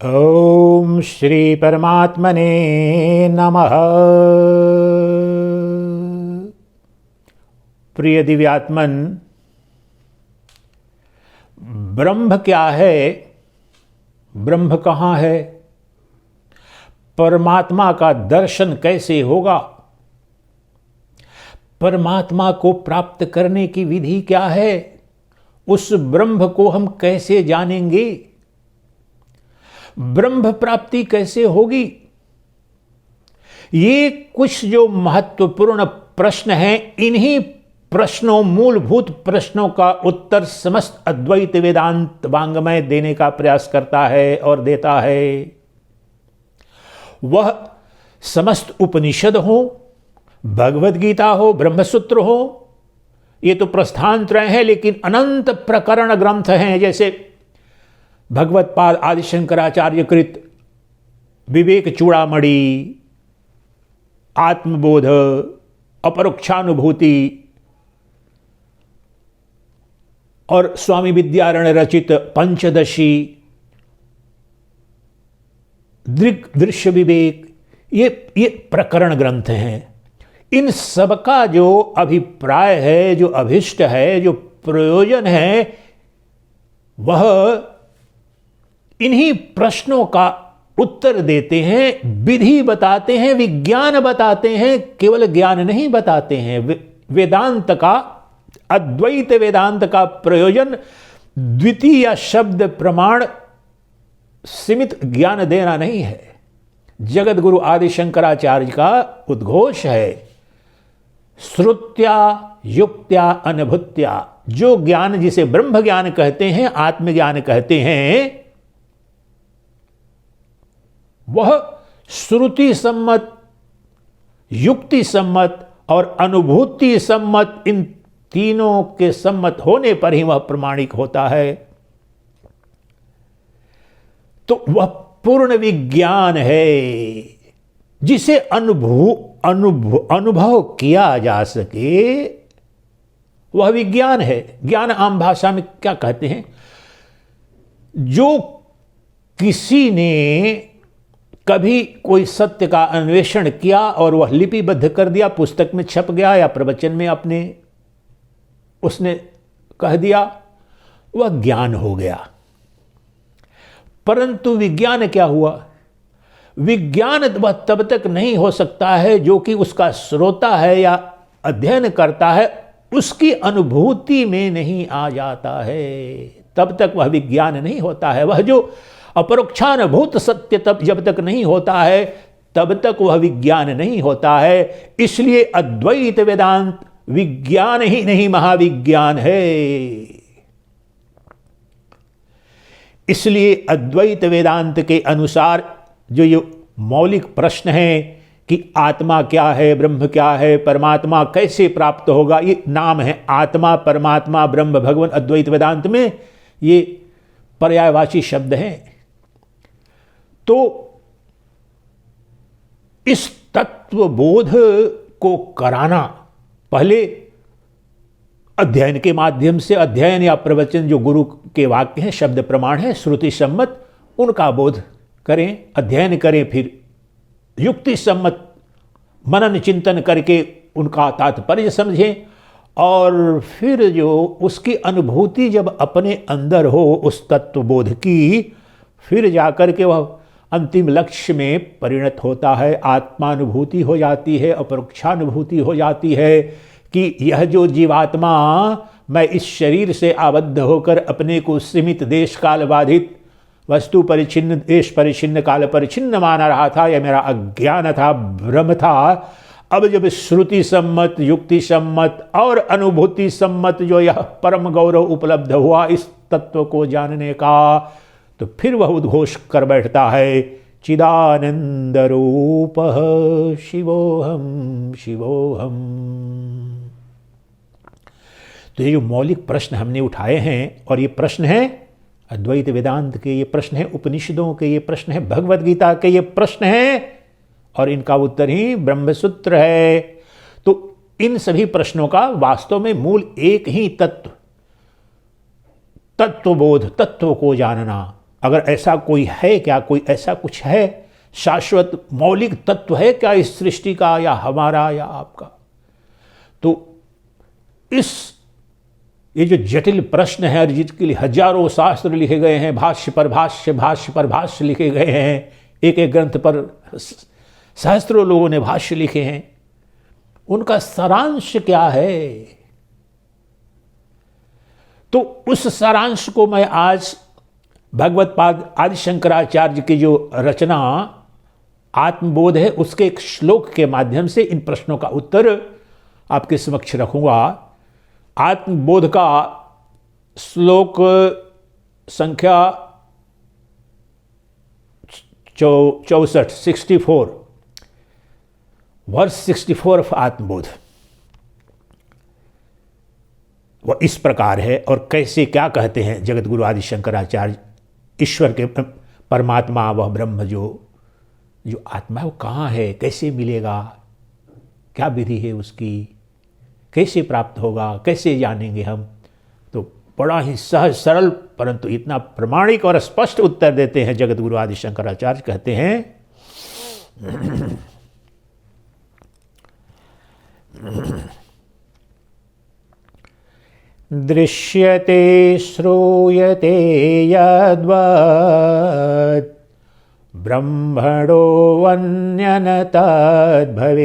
ओम श्री परमात्मने नमः। प्रिय दिव्यात्मन, ब्रह्म क्या है? ब्रह्म कहाँ है? परमात्मा का दर्शन कैसे होगा? परमात्मा को प्राप्त करने की विधि क्या है? उस ब्रह्म को हम कैसे जानेंगे? ब्रह्म प्राप्ति कैसे होगी? ये कुछ जो महत्वपूर्ण प्रश्न हैं, इन्हीं प्रश्नों, मूलभूत प्रश्नों का उत्तर समस्त अद्वैत वेदांत वांग्मय देने का प्रयास करता है और देता है। वह समस्त उपनिषद हो, भगवद गीता हो, ब्रह्मसूत्र हो, ये तो प्रस्थान त्रय है, लेकिन अनंत प्रकरण ग्रंथ हैं, जैसे भगवत्पाद आदि शंकराचार्य कृत विवेक चूड़ामणि, आत्मबोध, अपरोक्षानुभूति और स्वामी विद्यारण्य रचित पंचदशी, दृश्य विवेक, ये प्रकरण ग्रंथ हैं। इन सबका जो अभिप्राय है, जो अभिष्ट है, जो प्रयोजन है, वह इन्हीं प्रश्नों का उत्तर देते हैं, विधि बताते हैं, विज्ञान बताते हैं, केवल ज्ञान नहीं बताते हैं। वेदांत का, अद्वैत वेदांत का प्रयोजन द्वितीय शब्द प्रमाण सीमित ज्ञान देना नहीं है। जगत गुरु आदि शंकराचार्य का उद्घोष है, श्रुत्या युक्त्या अनुभूत्या। जो ज्ञान जिसे ब्रह्म ज्ञान कहते हैं, आत्मज्ञान कहते हैं, वह श्रुति सम्मत, युक्ति सम्मत और अनुभूति सम्मत, इन तीनों के सम्मत होने पर ही वह प्रमाणिक होता है। तो वह पूर्ण विज्ञान है, जिसे अनुभव किया जा सके, वह विज्ञान है। ज्ञान आम भाषा में क्या कहते हैं? जो किसी ने कभी कोई सत्य का अन्वेषण किया और वह लिपिबद्ध कर दिया, पुस्तक में छप गया या प्रवचन में अपने उसने कह दिया, वह ज्ञान हो गया। परंतु विज्ञान क्या हुआ? विज्ञान वह तब तक नहीं हो सकता है जो कि उसका श्रोता है या अध्ययन करता है उसकी अनुभूति में नहीं आ जाता है, तब तक वह विज्ञान नहीं होता है। वह जो अपरोक्षानुभूत सत्य तब जब तक नहीं होता है, तब तक वह विज्ञान नहीं होता है। इसलिए अद्वैत वेदांत विज्ञान ही नहीं, महाविज्ञान है। इसलिए अद्वैत वेदांत के अनुसार जो ये मौलिक प्रश्न है कि आत्मा क्या है, ब्रह्म क्या है, परमात्मा कैसे प्राप्त होगा, ये नाम है आत्मा, परमात्मा, ब्रह्म, भगवान। अद्वैत वेदांत में ये पर्यायवाची शब्द हैं। तो इस तत्वबोध को कराना पहले अध्ययन के माध्यम से, अध्ययन या प्रवचन जो गुरु के वाक्य हैं, शब्द प्रमाण है, श्रुति सम्मत, उनका बोध करें, अध्ययन करें, फिर युक्ति सम्मत मनन चिंतन करके उनका तात्पर्य समझें, और फिर जो उसकी अनुभूति जब अपने अंदर हो उस तत्वबोध की, फिर जाकर के वह अंतिम लक्ष्य में परिणत होता है। आत्मानुभूति हो जाती है, अपरोक्षानुभूति हो जाती है कि यह जो जीवात्मा, मैं इस शरीर से आबद्ध होकर अपने को सीमित देश काल बाधित, वस्तु परिचिन्न, देश परिचिन्न, काल परिचिन्न माना रहा था, यह मेरा अज्ञान था, भ्रम था। अब जब श्रुति सम्मत, युक्ति सम्मत और अनुभूति सम्मत जो यह परम गौरव उपलब्ध हुआ इस तत्व को जानने का, तो फिर वह उद्घोष कर बैठता है, चिदानंद रूप शिवोहम शिवोहम। तो ये जो मौलिक प्रश्न हमने उठाए हैं, और ये प्रश्न हैं अद्वैत वेदांत के, ये प्रश्न हैं उपनिषदों के, ये प्रश्न हैं भगवद गीता के, ये प्रश्न हैं, और इनका उत्तर ही ब्रह्मसूत्र है। तो इन सभी प्रश्नों का वास्तव में मूल एक ही तत्व, तत्वबोध, तत्व को जानना, अगर ऐसा कोई है क्या, कोई ऐसा कुछ है, शाश्वत मौलिक तत्व है क्या इस सृष्टि का, या हमारा या आपका? तो ये जो जटिल प्रश्न है और जिसके लिए हजारों शास्त्र लिखे गए हैं, भाष्य पर भाष्य, भाष्य पर भाष्य लिखे गए हैं, एक एक ग्रंथ पर सहस्त्रों लोगों ने भाष्य लिखे हैं, उनका सारांश क्या है? तो उस सारांश को मैं आज भगवत पाद आदि शंकराचार्य की जो रचना आत्मबोध है उसके एक श्लोक के माध्यम से इन प्रश्नों का उत्तर आपके समक्ष रखूंगा। आत्मबोध का श्लोक संख्या 64 वर्ष 64 ऑफ आत्मबोध। वह इस प्रकार है, और कैसे क्या कहते हैं जगत गुरु आदि शंकराचार्य, ईश्वर के परमात्मा, वह ब्रह्म जो आत्मा है वो कहाँ है, कैसे मिलेगा, क्या विधि है उसकी, कैसे प्राप्त होगा, कैसे जानेंगे हम? तो बड़ा ही सहज सरल परंतु इतना प्रमाणिक और स्पष्ट उत्तर देते हैं जगत गुरु आदि शंकराचार्य। कहते हैं दृश्यते श्रूयते यद्वत् ब्रह्मणो अन्यन तद्भवेत्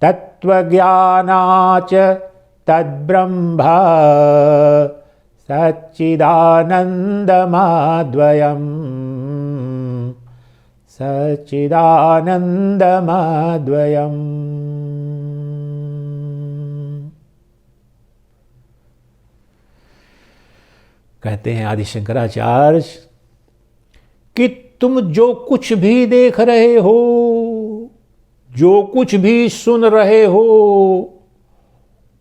तत्त्वज्ञानाच तद्ब्रह्म सच्चिदानन्दमाद्वयम् सच्चिदानन्दमाद्वयम्। कहते हैं आदि शंकराचार्य कि तुम जो कुछ भी देख रहे हो, जो कुछ भी सुन रहे हो,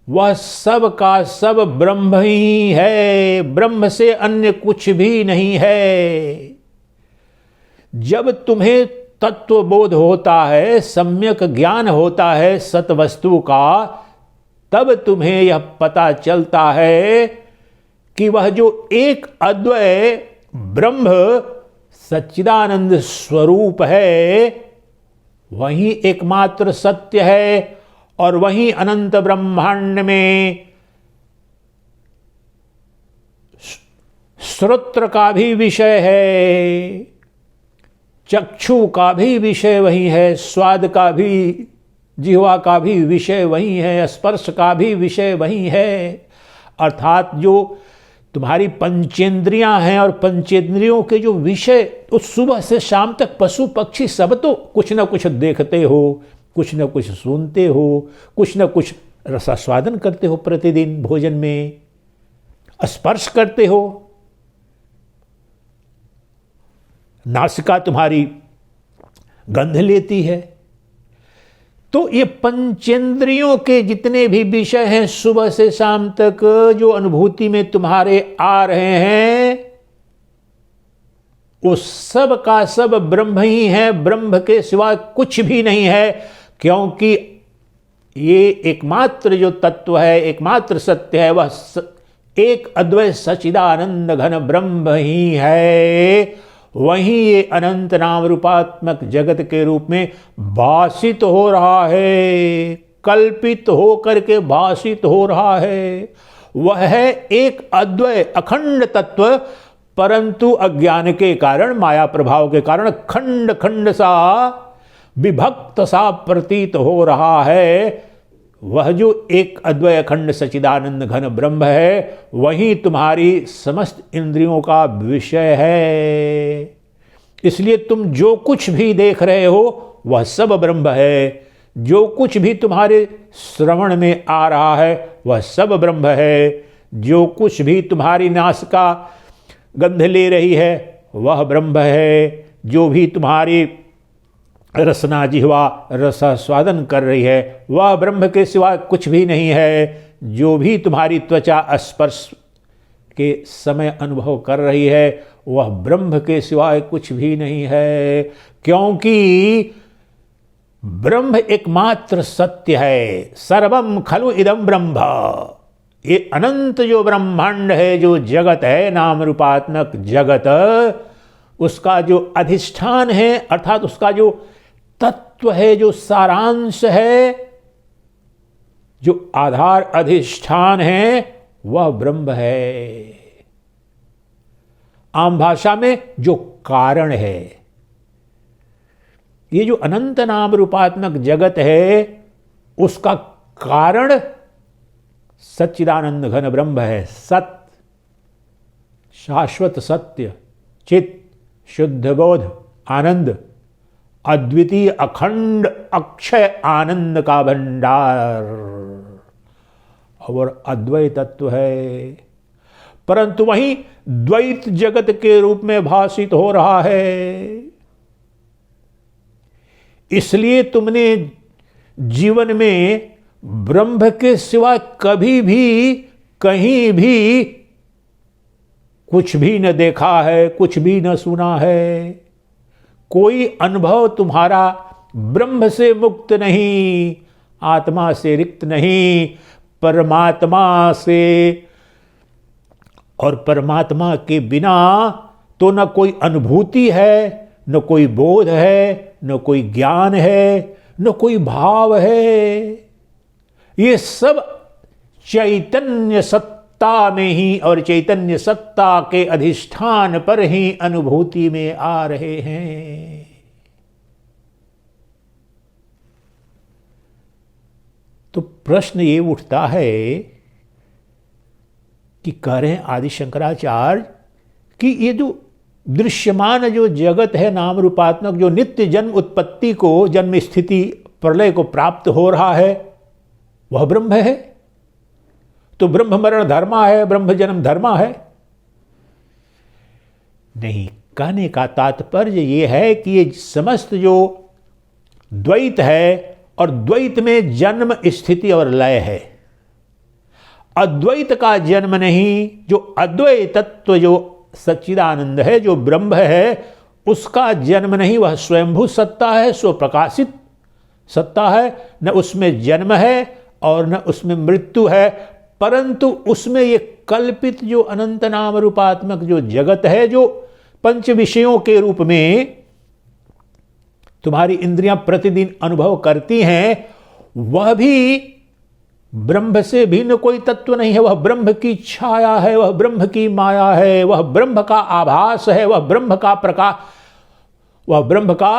वह सब का सब ब्रह्म ही है, ब्रह्म से अन्य कुछ भी नहीं है। जब तुम्हें तत्वबोध होता है, सम्यक ज्ञान होता है सत्वस्तु का, तब तुम्हें यह पता चलता है कि वह जो एक अद्वय ब्रह्म सच्चिदानंद स्वरूप है वही एकमात्र सत्य है, और वही अनंत ब्रह्मांड में श्रोत्र का भी विषय है, चक्षु का भी विषय वही है, स्वाद का भी, जिह्वा का भी विषय वही है, स्पर्श का भी विषय वही है। अर्थात जो तुम्हारी पंचेंद्रियां हैं और पंचेंद्रियों के जो विषय, उस सुबह से शाम तक पशु पक्षी सब तो कुछ न कुछ देखते हो, कुछ न कुछ सुनते हो, कुछ न कुछ रसास्वादन करते हो, प्रतिदिन भोजन में स्पर्श करते हो, नासिका तुम्हारी गंध लेती है। तो ये पंचेंद्रियों के जितने भी विषय हैं सुबह से शाम तक जो अनुभूति में तुम्हारे आ रहे हैं, वो सब का सब ब्रह्म ही है, ब्रह्म के सिवा कुछ भी नहीं है। क्योंकि ये एकमात्र जो तत्व है, एकमात्र सत्य है, वह एक अद्वैत सच्चिदानंद घन ब्रह्म ही है। वहीं ये अनंत नाम रूपात्मक जगत के रूप में भाषित हो रहा है, कल्पित हो करके भाषित हो रहा है। वह है एक अद्वय अखंड तत्व, परंतु अज्ञान के कारण, माया प्रभाव के कारण खंड खंड सा, विभक्त सा प्रतीत हो रहा है। वह जो एक अद्वय अखंड सच्चिदानंद घन ब्रह्म है, वही तुम्हारी समस्त इंद्रियों का विषय है। इसलिए तुम जो कुछ भी देख रहे हो वह सब ब्रह्म है, जो कुछ भी तुम्हारे श्रवण में आ रहा है वह सब ब्रह्म है, जो कुछ भी तुम्हारी नासिका गंध ले रही है वह ब्रह्म है, जो भी तुम्हारी रसना जिह्वा रसास्वादन कर रही है वह ब्रह्म के सिवा कुछ भी नहीं है, जो भी तुम्हारी त्वचा स्पर्श के समय अनुभव कर रही है वह ब्रह्म के सिवाय कुछ भी नहीं है। क्योंकि ब्रह्म एकमात्र सत्य है। सर्वम खलु इदम ब्रह्म, ये अनंत जो ब्रह्मांड है, जो जगत है, नाम रूपात्मक जगत, उसका जो अधिष्ठान है अर्थात उसका जो तत्व है, जो सारांश है, जो आधार अधिष्ठान है, वह ब्रह्म है। आम भाषा में जो कारण है, ये जो अनंत नाम रूपात्मक जगत है, उसका कारण सच्चिदानंद घन ब्रह्म है। सत, शाश्वत सत्य, चित, शुद्ध बोध, आनंद, अद्वितीय अखंड अक्षय आनंद का भंडार और अद्वैत तत्व है, परंतु वहीं द्वैत जगत के रूप में भाषित हो रहा है। इसलिए तुमने जीवन में ब्रह्म के सिवा कभी भी कहीं भी कुछ भी न देखा है, कुछ भी न सुना है। कोई अनुभव तुम्हारा ब्रह्म से मुक्त नहीं, आत्मा से रिक्त नहीं, परमात्मा से, और परमात्मा के बिना तो न कोई अनुभूति है, न कोई बोध है, न कोई ज्ञान है, न कोई भाव है। ये सब चैतन्य सत्ता में ही और चैतन्य सत्ता के अधिष्ठान पर ही अनुभूति में आ रहे हैं। तो प्रश्न ये उठता है कि कह रहे हैं आदि शंकराचार्य कि ये जो दृश्यमान जो जगत है नाम रूपात्मक, जो नित्य जन्म उत्पत्ति को, जन्म स्थिति प्रलय को प्राप्त हो रहा है, वह ब्रह्म है। तो ब्रह्म मरण धर्मा है, ब्रह्म जन्म धर्मा है नहीं। कहने का तात्पर्य यह है कि ये समस्त जो द्वैत है और द्वैत में जन्म स्थिति और लय है, अद्वैत का जन्म नहीं। जो अद्वैत तत्व जो सच्चिदानंद है, जो ब्रह्म है, उसका जन्म नहीं। वह स्वयंभू सत्ता है, स्वप्रकाशित सत्ता है, न उसमें जन्म है और न उसमें मृत्यु है, परंतु उसमें ये कल्पित जो अनंत नाम रूपात्मक जो जगत है, जो पंच विषयों के रूप में तुम्हारी इंद्रियां प्रतिदिन अनुभव करती हैं, वह भी ब्रह्म से भिन्न कोई तत्व नहीं है। वह ब्रह्म की छाया है, वह ब्रह्म की माया है, वह ब्रह्म का आभास है, वह ब्रह्म का प्रकाश, वह ब्रह्म का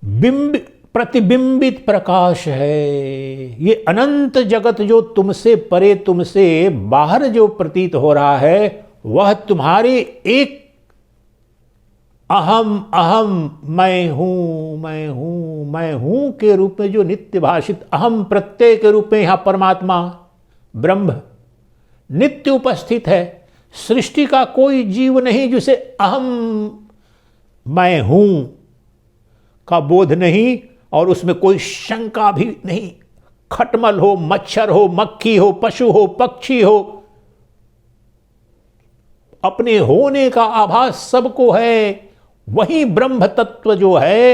बिंब प्रतिबिंबित प्रकाश है। ये अनंत जगत जो तुमसे परे, तुमसे बाहर जो प्रतीत हो रहा है, वह तुम्हारे एक अहम अहम मैं हूं मैं हूं मैं हूं के रूप में जो नित्य भाषित अहम प्रत्यय के रूप में यहां परमात्मा ब्रह्म नित्य उपस्थित है। सृष्टि का कोई जीव नहीं जिसे अहम मैं हूं का बोध नहीं, और उसमें कोई शंका भी नहीं। खटमल हो, मच्छर हो, मक्खी हो, पशु हो, पक्षी हो, अपने होने का आभास सबको है। वही ब्रह्म तत्व जो है,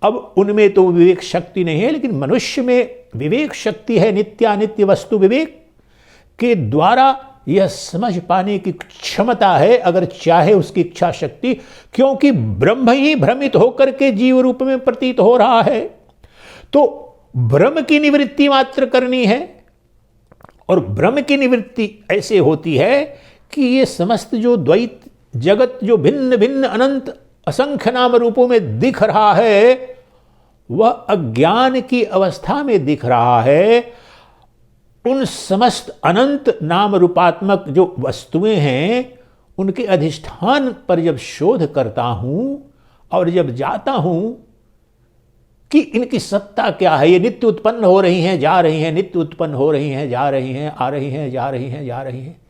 अब उनमें तो विवेक शक्ति नहीं है, लेकिन मनुष्य में विवेक शक्ति है। नित्यानित्य वस्तु विवेक के द्वारा यह समझ पाने की क्षमता है, अगर चाहे उसकी इच्छा शक्ति, क्योंकि ब्रह्म ही भ्रमित होकर के जीव रूप में प्रतीत हो रहा है। तो ब्रह्म की निवृत्ति मात्र करनी है, और ब्रह्म की निवृत्ति ऐसे होती है कि ये समस्त जो द्वैत जगत जो भिन्न भिन्न अनंत असंख्य नाम रूपों में दिख रहा है, वह अज्ञान की अवस्था में दिख रहा है। उन समस्त अनंत नाम रूपात्मक जो वस्तुएं हैं, उनके अधिष्ठान पर जब शोध करता हूं और जब जाता हूं कि इनकी सत्ता क्या है, ये नित्य उत्पन्न हो रही हैं, जा रही हैं, नित्य उत्पन्न हो रही हैं, जा रही हैं, आ रही हैं, जा रही हैं, जा रही हैं,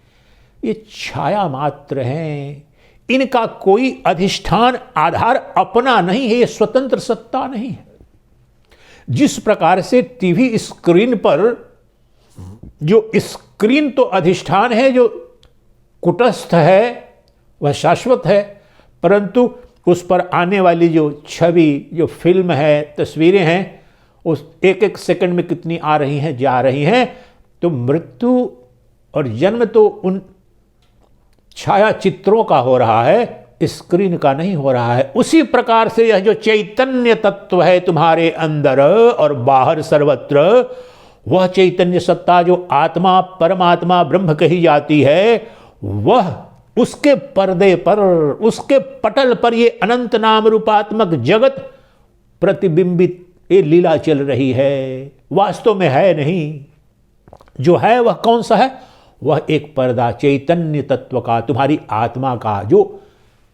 ये छाया मात्र हैं। इनका कोई अधिष्ठान आधार अपना नहीं है, ये स्वतंत्र सत्ता नहीं है। जिस प्रकार से टीवी स्क्रीन पर जो स्क्रीन तो अधिष्ठान है, जो कुटस्थ है, वह शाश्वत है, परंतु उस पर आने वाली जो छवि, जो फिल्म है, तस्वीरें हैं, उस एक एक सेकंड में कितनी आ रही हैं, जा रही हैं, तो मृत्यु और जन्म तो उन छाया चित्रों का हो रहा है, स्क्रीन का नहीं हो रहा है। उसी प्रकार से यह जो चैतन्य तत्व है तुम्हारे अंदर और बाहर सर्वत्र, वह चैतन्य सत्ता जो आत्मा परमात्मा ब्रह्म कही जाती है, वह उसके पर्दे पर, उसके पटल पर ये अनंत नाम रूपात्मक जगत प्रतिबिंबित ये लीला चल रही है। वास्तव में है नहीं। जो है वह कौन सा है? वह एक पर्दा चैतन्य तत्व का, तुम्हारी आत्मा का, जो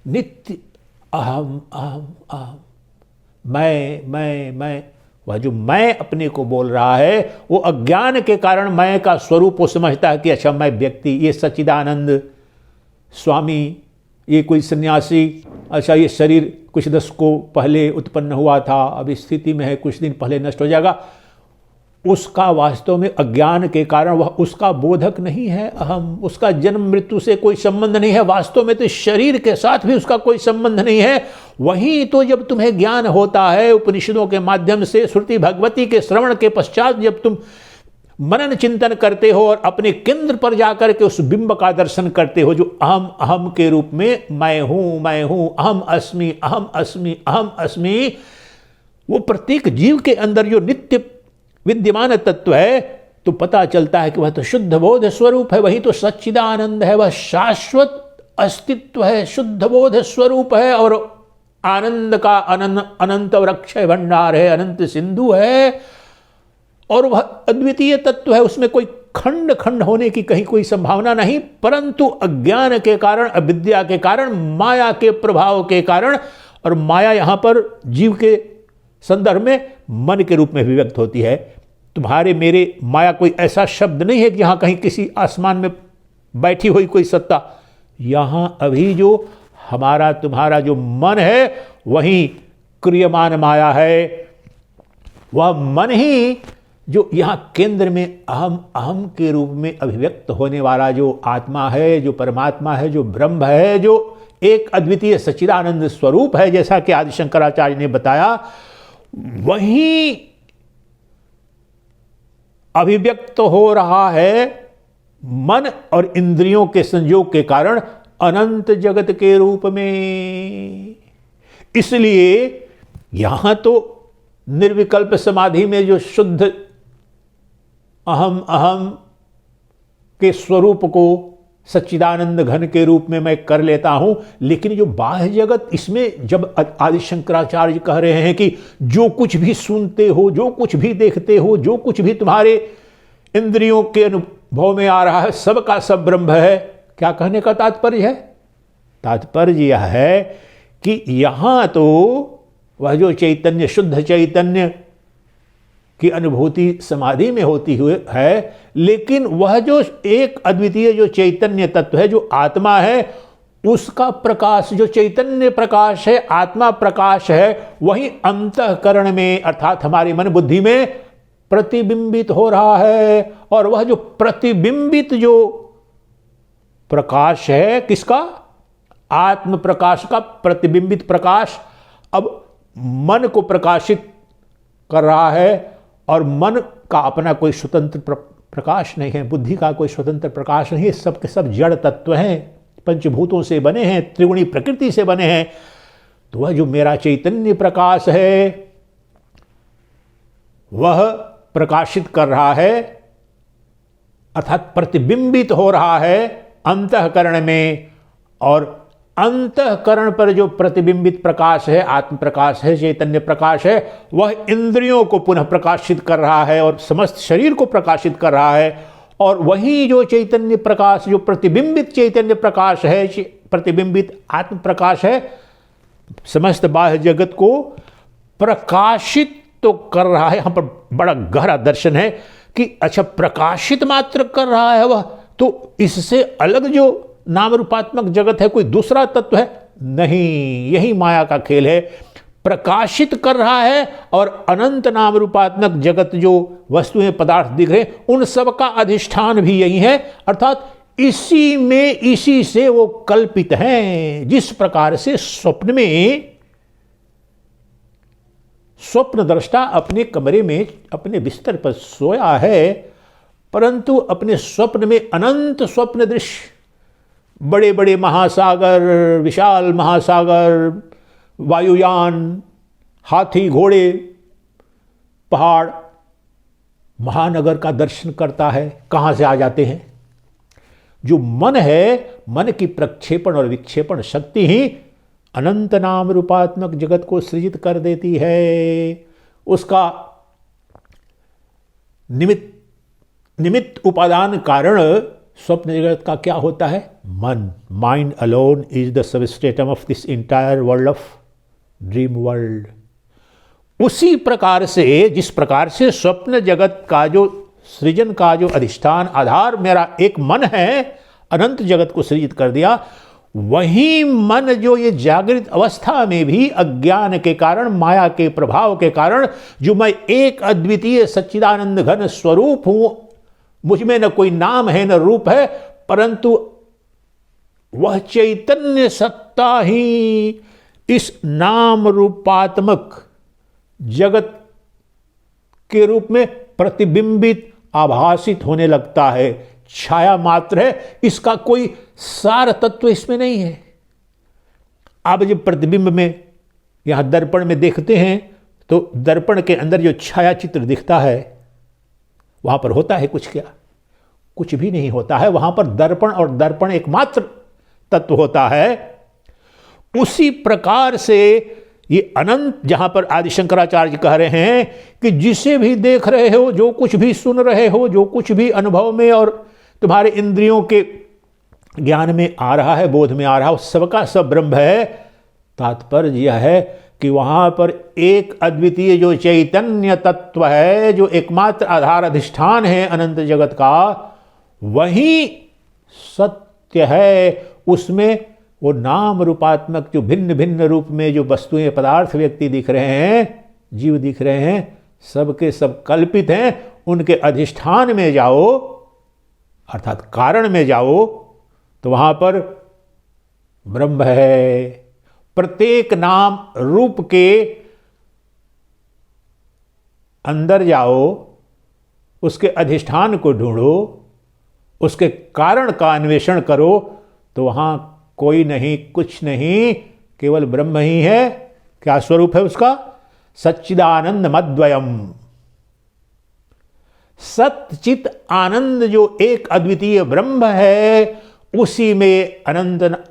नित्य अहम अहम अहम, मैं, वह जो मैं अपने को बोल रहा है, वो अज्ञान के कारण मैं का स्वरूप वो समझता है कि अच्छा मैं व्यक्ति, ये सच्चिदानंद स्वामी, ये कोई सन्यासी, अच्छा ये शरीर कुछ दशकों पहले उत्पन्न हुआ था, अब स्थिति में है, कुछ दिन पहले नष्ट हो जाएगा। उसका वास्तव में अज्ञान के कारण वह उसका बोधक नहीं है अहम, उसका जन्म मृत्यु से कोई संबंध नहीं है। वास्तव में तो शरीर के साथ भी उसका कोई संबंध नहीं है। वहीं तो जब तुम्हें ज्ञान होता है उपनिषदों के माध्यम से, श्रुति भगवती के श्रवण के पश्चात जब तुम मनन चिंतन करते हो और अपने केंद्र पर जाकर के उस बिंब का दर्शन करते हो, जो अहम अहम के रूप में मैं हूं, अहम अस्मि, अहम अस्मि, अहम अस्मि, वो प्रत्येक जीव के अंदर जो नित्य विद्यमान तत्व है, तो पता चलता है कि वह तो शुद्ध बोध स्वरूप है, वही तो सच्चिदानंद है, वह शाश्वत अस्तित्व है, शुद्ध बोध स्वरूप है और आनंद का अनंत और अक्षय भंडार है, अनंत सिंधु है और वह अद्वितीय तत्व है। उसमें कोई खंड खंड होने की कहीं कोई संभावना नहीं, परंतु अज्ञान के कारण, अविद्या के कारण, माया के प्रभाव के कारण, और माया यहां पर जीव के संदर्भ में मन के रूप में भी व्यक्त होती है। तुम्हारे मेरे माया कोई ऐसा शब्द नहीं है कि यहां कहीं किसी आसमान में बैठी हुई कोई सत्ता। यहां अभी जो हमारा तुम्हारा जो मन है, वही क्रियमान माया है। वह मन ही जो यहां केंद्र में अहम अहम के रूप में अभिव्यक्त होने वाला जो आत्मा है, जो परमात्मा है, जो ब्रह्म है, जो एक अद्वितीय सच्चिदानंद स्वरूप है, जैसा कि आदि शंकराचार्य ने बताया, वही अभिव्यक्त हो रहा है मन और इंद्रियों के संयोग के कारण अनंत जगत के रूप में। इसलिए यहां तो निर्विकल्प समाधि में जो शुद्ध अहम अहम के स्वरूप को सच्चिदानंद घन के रूप में मैं कर लेता हूं, लेकिन जो बाह्य जगत, इसमें जब आदि शंकराचार्य कह रहे हैं कि जो कुछ भी सुनते हो, जो कुछ भी देखते हो, जो कुछ भी तुम्हारे इंद्रियों के अनुभव में आ रहा है, सब का सब ब्रह्म है, क्या कहने का तात्पर्य है? तात्पर्य यह है कि यहां तो वह जो चैतन्य, शुद्ध चैतन्य की अनुभूति समाधि में होती हुई है, लेकिन वह जो एक अद्वितीय जो चैतन्य तत्व है, जो आत्मा है, उसका प्रकाश, जो चैतन्य प्रकाश है, आत्मा प्रकाश है, वही अंतःकरण में अर्थात हमारी मन बुद्धि में प्रतिबिंबित हो रहा है। और वह जो प्रतिबिंबित जो प्रकाश है, किसका? आत्म प्रकाश का प्रतिबिंबित प्रकाश अब मन को प्रकाशित कर रहा है। और मन का अपना कोई स्वतंत्र प्रकाश नहीं है, बुद्धि का कोई स्वतंत्र प्रकाश नहीं है, सब के सब जड़ तत्व हैं, पंचभूतों से बने हैं, त्रिगुणी प्रकृति से बने हैं। तो वह जो मेरा चैतन्य प्रकाश है, वह प्रकाशित कर रहा है, अर्थात प्रतिबिंबित हो रहा है अंतःकरण में। और अंतःकरण पर जो प्रतिबिंबित प्रकाश है, आत्म प्रकाश है, चैतन्य प्रकाश है, वह इंद्रियों को पुनः प्रकाशित कर रहा है और समस्त शरीर को प्रकाशित कर रहा है। और वही जो चैतन्य प्रकाश, जो प्रतिबिंबित चैतन्य प्रकाश है, प्रतिबिंबित आत्म प्रकाश है, समस्त बाह्य जगत को प्रकाशित तो कर रहा है। यहां पर बड़ा गहरा दर्शन है कि अच्छा प्रकाशित मात्र कर रहा है वह, तो इससे अलग जो नाम रूपात्मक जगत है, कोई दूसरा तत्व है? नहीं, यही माया का खेल है। प्रकाशित कर रहा है और अनंत नाम रूपात्मक जगत जो वस्तुएं पदार्थ दिख रहे, उन सब का अधिष्ठान भी यही है, अर्थात इसी में, इसी से वो कल्पित हैं। जिस प्रकार से स्वप्न में स्वप्न दृष्टा अपने कमरे में अपने बिस्तर पर सोया है परंतु अपने स्वप्न में अनंत स्वप्न दृश्य, बड़े बड़े महासागर, विशाल महासागर, वायुयान, हाथी घोड़े, पहाड़, महानगर का दर्शन करता है। कहाँ से आ जाते हैं? जो मन है, मन की प्रक्षेपण और विक्षेपण शक्ति ही अनंत नाम रूपात्मक जगत को सृजित कर देती है। उसका निमित्त उपादान कारण स्वप्न जगत का क्या होता है? मन। Mind alone is the substratum of this entire world of dream world. उसी प्रकार से, जिस प्रकार से स्वप्न जगत का जो सृजन का जो अधिष्ठान आधार मेरा एक मन है, अनंत जगत को सृजित कर दिया, वही मन जो ये जागृत अवस्था में भी अज्ञान के कारण, माया के प्रभाव के कारण, जो मैं एक अद्वितीय सच्चिदानंद घन स्वरूप हूं, मुझ में न कोई नाम है न रूप है, परंतु वह चैतन्य सत्ता ही इस नाम रूपात्मक जगत के रूप में प्रतिबिंबित, आभासित होने लगता है। छाया मात्र है, इसका कोई सार तत्व इसमें नहीं है। आप जब प्रतिबिंब में यहां दर्पण में देखते हैं तो दर्पण के अंदर जो छाया चित्र दिखता है, वहां पर होता है कुछ? क्या? कुछ भी नहीं होता है। वहां पर दर्पण और दर्पण एकमात्र तत्व होता है। उसी प्रकार से ये अनंत, जहां पर आदि शंकराचार्य कह रहे हैं कि जिसे भी देख रहे हो, जो कुछ भी सुन रहे हो, जो कुछ भी अनुभव में और तुम्हारे इंद्रियों के ज्ञान में आ रहा है, बोध में आ रहा है, सबका सब ब्रह्म है। तात्पर्य यह है कि वहां पर एक अद्वितीय जो चैतन्य तत्व है, जो एकमात्र आधार अधिष्ठान है अनंत जगत का, वही सत्य है। उसमें वो नाम रूपात्मक जो भिन्न भिन्न रूप में जो वस्तुएं, पदार्थ, व्यक्ति दिख रहे हैं, जीव दिख रहे हैं, सबके सब कल्पित हैं। उनके अधिष्ठान में जाओ, अर्थात कारण में जाओ, तो वहां पर ब्रह्म है। प्रत्येक नाम रूप के अंदर जाओ, उसके अधिष्ठान को ढूंढो, उसके कारण का अन्वेषण करो, तो वहां कोई नहीं, कुछ नहीं, केवल ब्रह्म ही है। क्या स्वरूप है उसका? सच्चिदानंद मद्वयम। सच्चित आनंद जो एक अद्वितीय ब्रह्म है, उसी में अनंत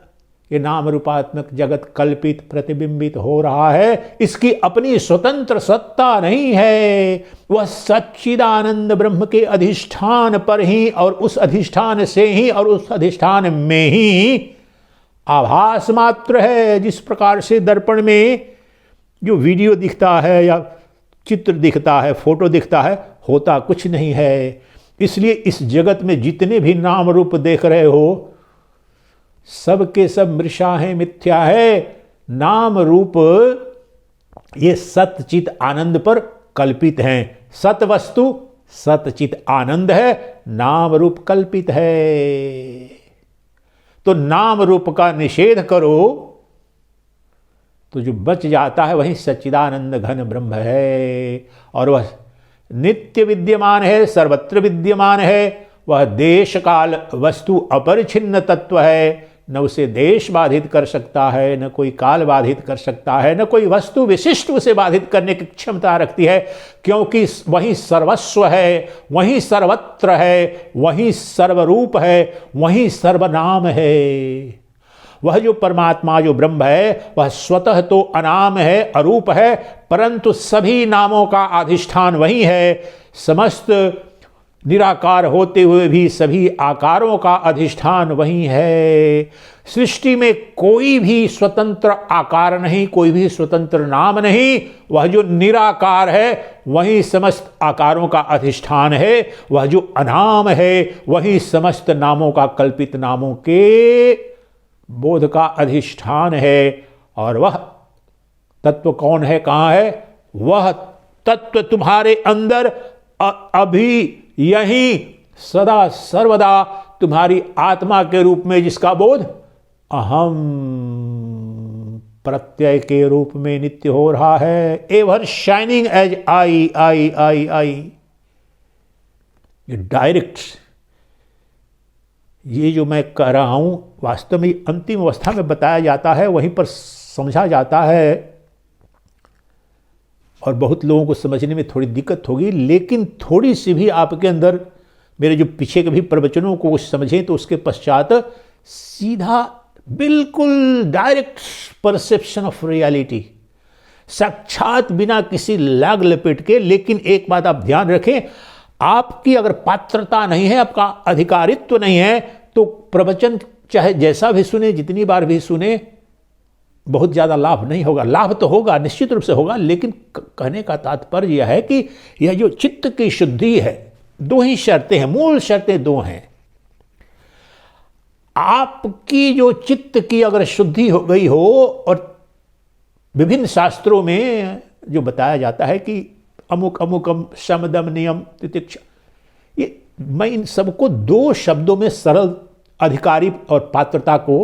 ये नाम रूपात्मक जगत कल्पित, प्रतिबिंबित हो रहा है। इसकी अपनी स्वतंत्र सत्ता नहीं है। वह सच्चिदानंद ब्रह्म के अधिष्ठान पर ही, और उस अधिष्ठान से ही, और उस अधिष्ठान में ही आभास मात्र है। जिस प्रकार से दर्पण में जो वीडियो दिखता है या चित्र दिखता है, फोटो दिखता है, होता कुछ नहीं है। इसलिए इस जगत में जितने भी नाम रूप देख रहे हो, सब के सब मृषा है, मिथ्या है। नाम रूप ये सतचित आनंद पर कल्पित हैं। सत वस्तु सतचित आनंद है, नाम रूप कल्पित है। तो नाम रूप का निषेध करो तो जो बच जाता है वही सच्चिदानंद घन ब्रह्म है। और वह नित्य विद्यमान है, सर्वत्र विद्यमान है। वह देश काल वस्तु अपरिछिन्न तत्व है। न उसे देश बाधित कर सकता है, न कोई काल बाधित कर सकता है, न कोई वस्तु विशिष्ट उसे बाधित करने की क्षमता रखती है, क्योंकि वही सर्वस्व है, वही सर्वत्र है, वही सर्वरूप है, वही सर्वनाम है। वह जो परमात्मा, जो ब्रह्म है, वह स्वतः तो अनाम है, अरूप है, परंतु सभी नामों का अधिष्ठान वही है। समस्त निराकार होते हुए भी सभी आकारों का अधिष्ठान वही है। सृष्टि में कोई भी स्वतंत्र आकार नहीं, कोई भी स्वतंत्र नाम नहीं। वह जो निराकार है वही समस्त आकारों का अधिष्ठान है। वह जो अनाम है वही समस्त नामों का, कल्पित नामों के बोध का अधिष्ठान है। और वह तत्व कौन है, कहाँ है? वह तत्व तुम्हारे अंदर अभी यही सदा सर्वदा तुम्हारी आत्मा के रूप में, जिसका बोध अहम प्रत्यय के रूप में नित्य हो रहा है। एवर शाइनिंग एज आई आई आई आई। ये डायरेक्ट, ये जो मैं कह रहा हूं वास्तव में अंतिम अवस्था में बताया जाता है, वहीं पर समझा जाता है, और बहुत लोगों को समझने में थोड़ी दिक्कत होगी, लेकिन थोड़ी सी भी आपके अंदर मेरे जो पीछे के भी प्रवचनों को समझें तो उसके पश्चात सीधा बिल्कुल डायरेक्ट परसेप्शन ऑफ रियलिटी, साक्षात बिना किसी लाग लपेट के। लेकिन एक बात आप ध्यान रखें, आपकी अगर पात्रता नहीं है, आपका अधिकारित्व नहीं है, तो प्रवचन चाहे जैसा भी सुने, जितनी बार भी सुने, बहुत ज़्यादा लाभ नहीं होगा। लाभ तो होगा, निश्चित रूप से होगा, लेकिन कहने का तात्पर्य यह है कि यह जो चित्त की शुद्धि है, दो ही शर्तें हैं, मूल शर्तें दो हैं। आपकी जो चित्त की अगर शुद्धि हो गई हो, और विभिन्न शास्त्रों में जो बताया जाता है कि अमुक अमुकम शमदम नियम तितिक्षा, ये मैं इन सबको दो शब्दों में सरल अधिकारी और पात्रता को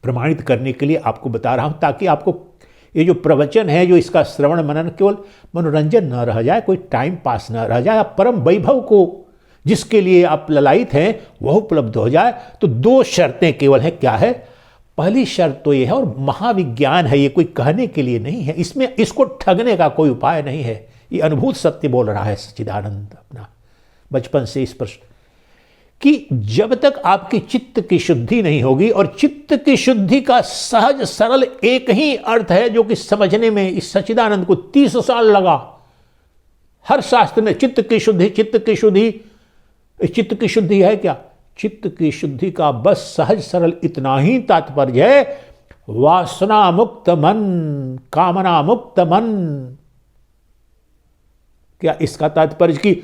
प्रमाणित करने के लिए आपको बता रहा हूं, ताकि आपको ये जो प्रवचन है, जो इसका श्रवण मनन केवल मनोरंजन न रह जाए, कोई टाइम पास न रह जाए, आप परम वैभव को जिसके लिए आप ललायित हैं वह उपलब्ध हो जाए। तो दो शर्तें केवल हैं। क्या है? पहली शर्त तो ये है, और महाविज्ञान है, ये कोई कहने के लिए नहीं है, इसमें इसको ठगने का कोई उपाय नहीं है, ये अनुभूत सत्य बोल रहा है सच्चिदानंद अपना बचपन से इस प्रश्न, कि जब तक आपकी चित्त की शुद्धि नहीं होगी, और चित्त की शुद्धि का सहज सरल एक ही अर्थ है जो कि समझने में इस सच्चिदानंद को 30 साल लगा। हर शास्त्र में चित्त की शुद्धि, चित्त की शुद्धि, चित्त की शुद्धि है क्या? चित्त की शुद्धि का बस सहज सरल इतना ही तात्पर्य है, वासना मुक्त मन, कामना मुक्त मन। क्या इसका तात्पर्य कि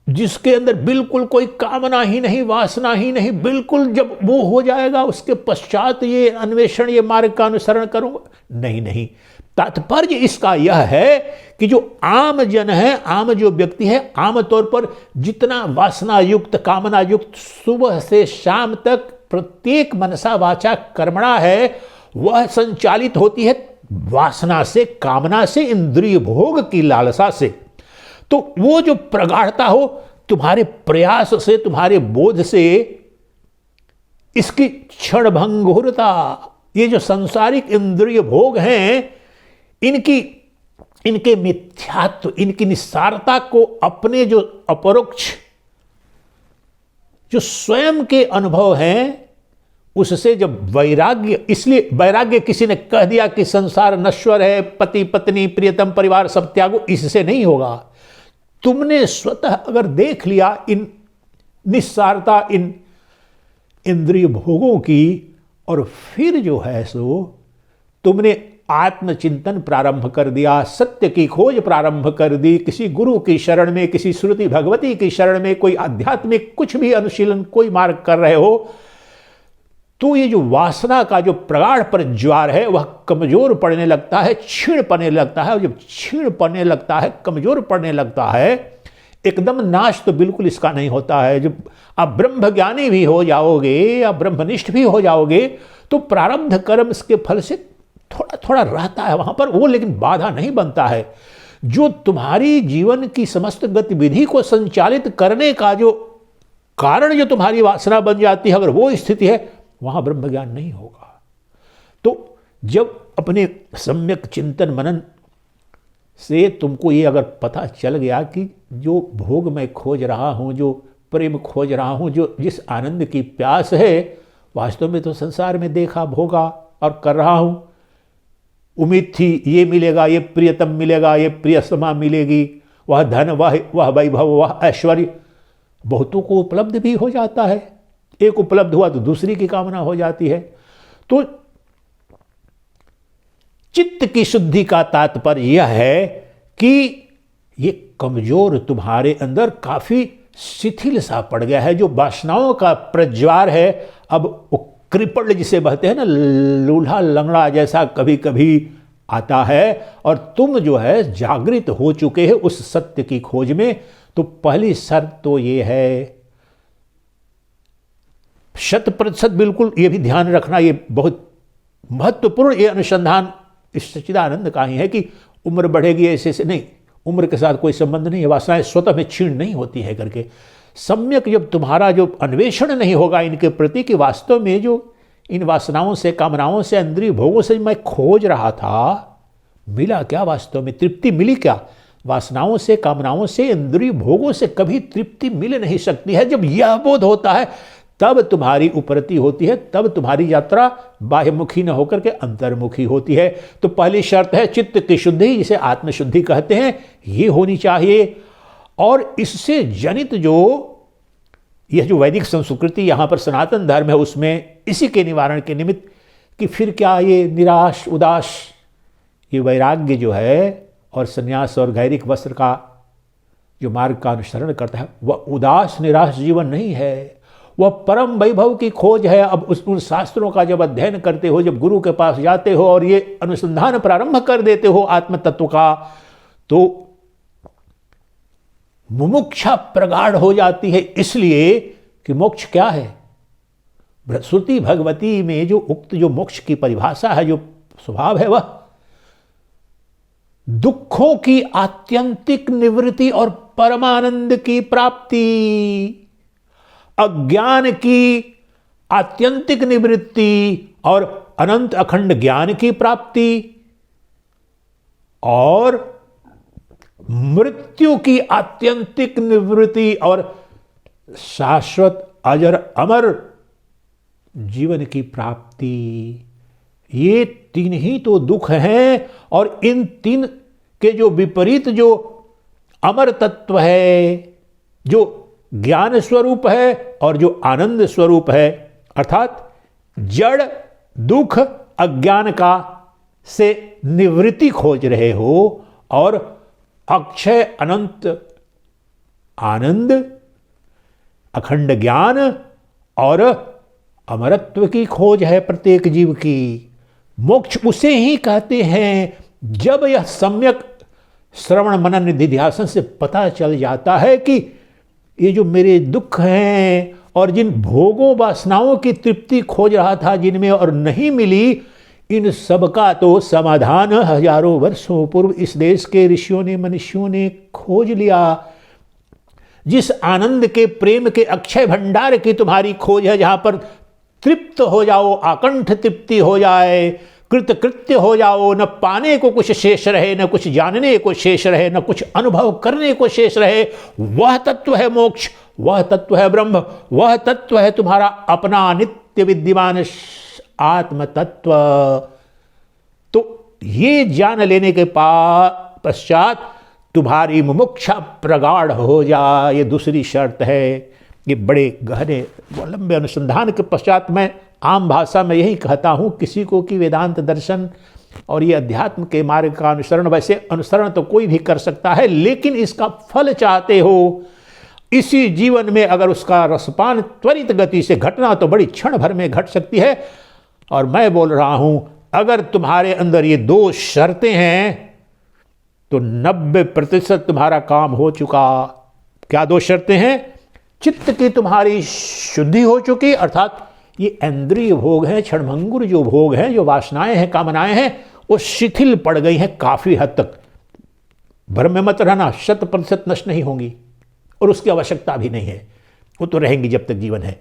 जिसके अंदर बिल्कुल कोई कामना ही नहीं, वासना ही नहीं, बिल्कुल जब वो हो जाएगा उसके पश्चात ये अन्वेषण, ये मार्ग का अनुसरण करूंगा? नहीं नहीं, तात्पर्य इसका यह है कि जो आम जन है, आम जो व्यक्ति है, आम तौर पर जितना वासना युक्त, कामना युक्त सुबह से शाम तक प्रत्येक मनसा वाचा कर्मणा है, वह संचालित होती है वासना से, कामना से, इंद्रिय भोग की लालसा से। तो वो जो प्रगाढ़ता हो तुम्हारे प्रयास से, तुम्हारे बोध से, इसकी क्षणभंगुरता, ये जो सांसारिक इंद्रिय भोग हैं, इनके मिथ्यात्व, इनकी निस्सारता को अपने जो अपरोक्ष, जो स्वयं के अनुभव हैं, उससे जब वैराग्य, इसलिए वैराग्य किसी ने कह दिया कि संसार नश्वर है, पति पत्नी प्रियतम परिवार सब त्यागो, इससे नहीं होगा। तुमने स्वतः अगर देख लिया इन निस्सारता, इन इंद्रिय भोगों की, और फिर जो है सो तुमने आत्मचिंतन प्रारंभ कर दिया, सत्य की खोज प्रारंभ कर दी, किसी गुरु की शरण में, किसी श्रुति भगवती की शरण में, कोई आध्यात्मिक कुछ भी अनुशीलन, कोई मार्ग कर रहे हो, तो ये जो वासना का जो प्रगाढ़ प्रज्वार है वह कमजोर पड़ने लगता है, क्षीण पड़ने लगता है। और जब क्षीण पड़ने लगता है, कमजोर पड़ने लगता है, एकदम नाश तो बिल्कुल इसका नहीं होता है। जब आप ब्रह्मज्ञानी भी हो जाओगे, आप ब्रह्मनिष्ठ भी हो जाओगे, तो प्रारब्ध कर्म इसके फल से थोड़ा थोड़ा रहता है वहां पर, वो लेकिन बाधा नहीं बनता है। जो तुम्हारी जीवन की समस्त गतिविधि को संचालित करने का जो कारण, जो तुम्हारी वासना बन जाती है, अगर वो स्थिति है, वहां ब्रह्म ज्ञान नहीं होगा। तो जब अपने सम्यक चिंतन मनन से तुमको ये अगर पता चल गया कि जो भोग मैं खोज रहा हूं, जो प्रेम खोज रहा हूं, जो जिस आनंद की प्यास है, वास्तव में तो संसार में देखा, भोगा और कर रहा हूं, उम्मीद थी ये मिलेगा, ये प्रियतम मिलेगा, ये प्रियतमा मिलेगी, वह धन, वह वैभव, वह ऐश्वर्य बहुतों को उपलब्ध भी हो जाता है। एक उपलब्ध हुआ तो दूसरी की कामना हो जाती है। तो चित्त की शुद्धि का तात्पर्य यह है कि ये कमजोर तुम्हारे अंदर काफी शिथिल सा पड़ गया है। जो वासनाओं का प्रज्वार है, अब कृपण जिसे बहते हैं ना, लूल्हा लंगड़ा जैसा कभी कभी आता है, और तुम जो है जागृत हो चुके हैं उस सत्य की खोज में। तो पहली शर्त तो ये है, 100% बिल्कुल ये भी ध्यान रखना, ये बहुत महत्वपूर्ण ये अनुसंधान इस सच्चिदानंद का ही है कि उम्र बढ़ेगी ऐसे से नहीं, उम्र के साथ कोई संबंध नहीं है, वासनाएं स्वतः में क्षीण नहीं होती है करके। सम्यक जब तुम्हारा जो अन्वेषण नहीं होगा इनके प्रति कि वास्तव में जो इन वासनाओं से, कामनाओं से, इंद्रिय भोगों से मैं खोज रहा था, मिला क्या वास्तव में? तृप्ति मिली क्या? वासनाओं से, कामनाओं से, इंद्रिय भोगों से कभी तृप्ति मिल नहीं सकती है। जब यह बोध होता है तब तुम्हारी उपरति होती है, तब तुम्हारी यात्रा बाह्यमुखी न होकर के अंतर्मुखी होती है। तो पहली शर्त है चित्त की शुद्धि, जिसे आत्मशुद्धि कहते हैं, ये होनी चाहिए। और इससे जनित यह जो वैदिक संस्कृति यहाँ पर सनातन धर्म है, उसमें इसी के निवारण के निमित्त कि फिर क्या ये निराश उदास, ये वैराग्य जो है और संन्यास और गैरिक वस्त्र का जो मार्ग का अनुसरण करता है, वह उदास निराश जीवन नहीं है, वह परम वैभव की खोज है। अब उन शास्त्रों का जब अध्ययन करते हो, जब गुरु के पास जाते हो और ये अनुसंधान प्रारंभ कर देते हो आत्म तत्व का, तो मुमुक्षा प्रगाढ़ हो जाती है। इसलिए कि मोक्ष क्या है? श्रुति भगवती में जो उक्त जो मोक्ष की परिभाषा है, जो स्वभाव है, वह दुखों की आत्यंतिक निवृत्ति और परमानंद की प्राप्ति, अज्ञान की आत्यंतिक निवृत्ति और अनंत अखंड ज्ञान की प्राप्ति, और मृत्यु की आत्यंतिक निवृत्ति और शाश्वत अजर अमर जीवन की प्राप्ति। ये तीन ही तो दुख हैं, और इन तीन के जो विपरीत जो अमर तत्व है, जो ज्ञान स्वरूप है और जो आनंद स्वरूप है, अर्थात जड़ दुख अज्ञान का से निवृत्ति खोज रहे हो, और अक्षय अनंत आनंद, अखंड ज्ञान और अमरत्व की खोज है प्रत्येक जीव की। मोक्ष उसे ही कहते हैं जब यह सम्यक श्रवण मनन निधिध्यासन से पता चल जाता है कि ये जो मेरे दुख हैं और जिन भोगों वासनाओं की तृप्ति खोज रहा था जिनमें और नहीं मिली, इन सब का तो समाधान हजारों वर्षों पूर्व इस देश के ऋषियों ने, मनुष्यों ने खोज लिया। जिस आनंद के, प्रेम के अक्षय भंडार की तुम्हारी खोज है, जहां पर तृप्त हो जाओ, आकंठ तृप्ति हो जाए, कृतकृत्य हो जाओ, न पाने को कुछ शेष रहे, न कुछ जानने को शेष रहे, न कुछ अनुभव करने को शेष रहे, वह तत्व है मोक्ष, वह तत्व है ब्रह्म, वह तत्व है तुम्हारा अपना नित्य विद्यमान आत्म तत्व। तो ये जान लेने के पश्चात तुम्हारी मुमुक्षा प्रगाढ़ हो जाए, ये दूसरी शर्त है। ये बड़े गहरे लंबे अनुसंधान के पश्चात मैं आम भाषा में यही कहता हूँ किसी को कि वेदांत दर्शन और ये अध्यात्म के मार्ग का अनुसरण, वैसे अनुसरण तो कोई भी कर सकता है, लेकिन इसका फल चाहते हो इसी जीवन में, अगर उसका रसपान त्वरित गति से घटना तो बड़ी क्षण भर में घट सकती है। और मैं बोल रहा हूं अगर तुम्हारे अंदर ये दो शर्तें हैं तो 90% तुम्हारा काम हो चुका। क्या दो शर्तें हैं? चित्त की तुम्हारी शुद्धि हो चुकी, अर्थात ये इंद्रिय भोग हैं, क्षणभंगुर जो भोग हैं, जो वासनाएं हैं, कामनाएं हैं, वो शिथिल पड़ गई हैं काफी हद तक। भ्रम में मत रहना, 100% नष्ट नहीं होंगी और उसकी आवश्यकता भी नहीं है, वो तो रहेंगी जब तक जीवन है।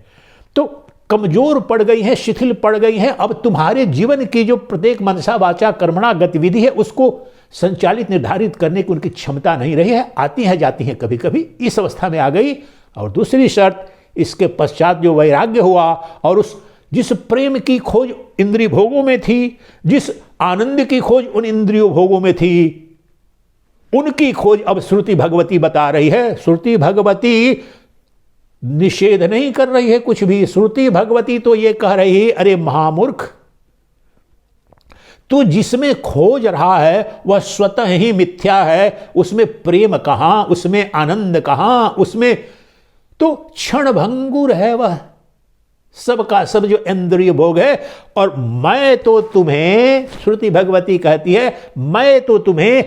तो कमजोर पड़ गई हैं, शिथिल पड़ गई हैं। अब तुम्हारे जीवन की जो प्रत्येक मनसा वाचा कर्मणा गतिविधि है उसको संचालित निर्धारित करने की उनकी क्षमता नहीं रही है, आती हैं जाती हैं कभी कभी, इस अवस्था में आ गई। और दूसरी शर्त, इसके पश्चात जो वैराग्य हुआ और उस जिस प्रेम की खोज इंद्रिय भोगों में थी, जिस आनंद की खोज उन इंद्रियों भोगों में थी, उनकी खोज अब श्रुति भगवती बता रही है। श्रुति भगवती निषेध नहीं कर रही है कुछ भी। श्रुति भगवती तो ये कह रही है, अरे महामूर्ख, तू जिसमें खोज रहा है वह स्वतः ही मिथ्या है। उसमें प्रेम कहां, उसमें आनंद कहां, उसमें तो क्षण भंगुर है वह सबका सब जो इंद्रिय भोग है। और मैं तो तुम्हें, श्रुति भगवती कहती है, मैं तो तुम्हें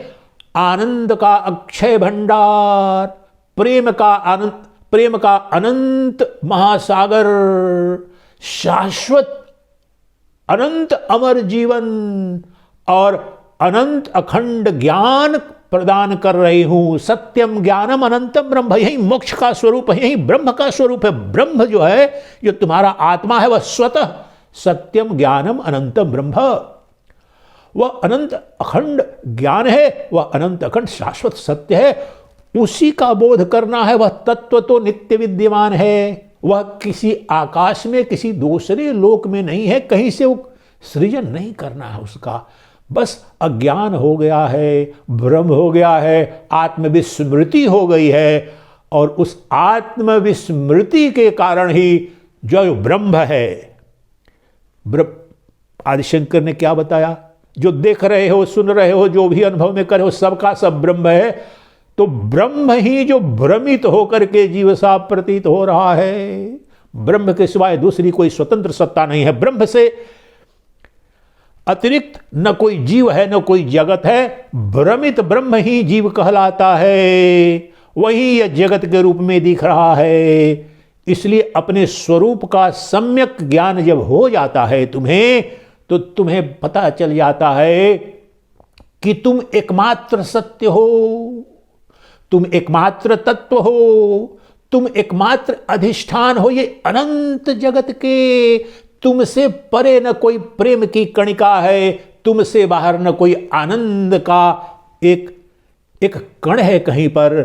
आनंद का अक्षय भंडार, प्रेम का अनंत महासागर, शाश्वत अनंत अमर जीवन और अनंत अखंड ज्ञान प्रदान कर रही हूं। सत्यम ज्ञानम अनंतम ब्रह्म, यही मोक्ष का स्वरूप है, यही ब्रह्म का स्वरूप है। ब्रह्म जो है, जो तुम्हारा आत्मा है, वह स्वतः सत्यम ज्ञानम अनंतम ब्रह्म, वह अनंत अखंड ज्ञान है, वह अनंत अखंड शाश्वत सत्य है। उसी का बोध करना है। वह तत्व तो नित्य विद्यमान है, वह किसी आकाश में, किसी दूसरे लोक में नहीं है, कहीं से वो सृजन नहीं करना है उसका। बस अज्ञान हो गया है, भ्रम हो गया है, आत्मविस्मृति हो गई है, और उस आत्मविस्मृति के कारण ही जो ब्रह्म है, आदिशंकर ने क्या बताया, जो देख रहे हो, सुन रहे हो, जो भी अनुभव में कर रहे हो, सबका सब ब्रह्म है। तो ब्रह्म ही जो भ्रमित होकर के जीव सा प्रतीत हो रहा है, ब्रह्म के सिवाय दूसरी कोई स्वतंत्र सत्ता नहीं है। ब्रह्म से अतिरिक्त न कोई जीव है, न कोई जगत है। भ्रमित ब्रह्म ही जीव कहलाता है, वही यह जगत के रूप में दिख रहा है। इसलिए अपने स्वरूप का सम्यक ज्ञान जब हो जाता है तुम्हें, तो तुम्हें पता चल जाता है कि तुम एकमात्र सत्य हो, तुम एकमात्र तत्व हो, तुम एकमात्र अधिष्ठान हो ये अनंत जगत के। तुमसे परे न कोई प्रेम की कणिका है, तुमसे बाहर न कोई आनंद का एक कण है कहीं पर।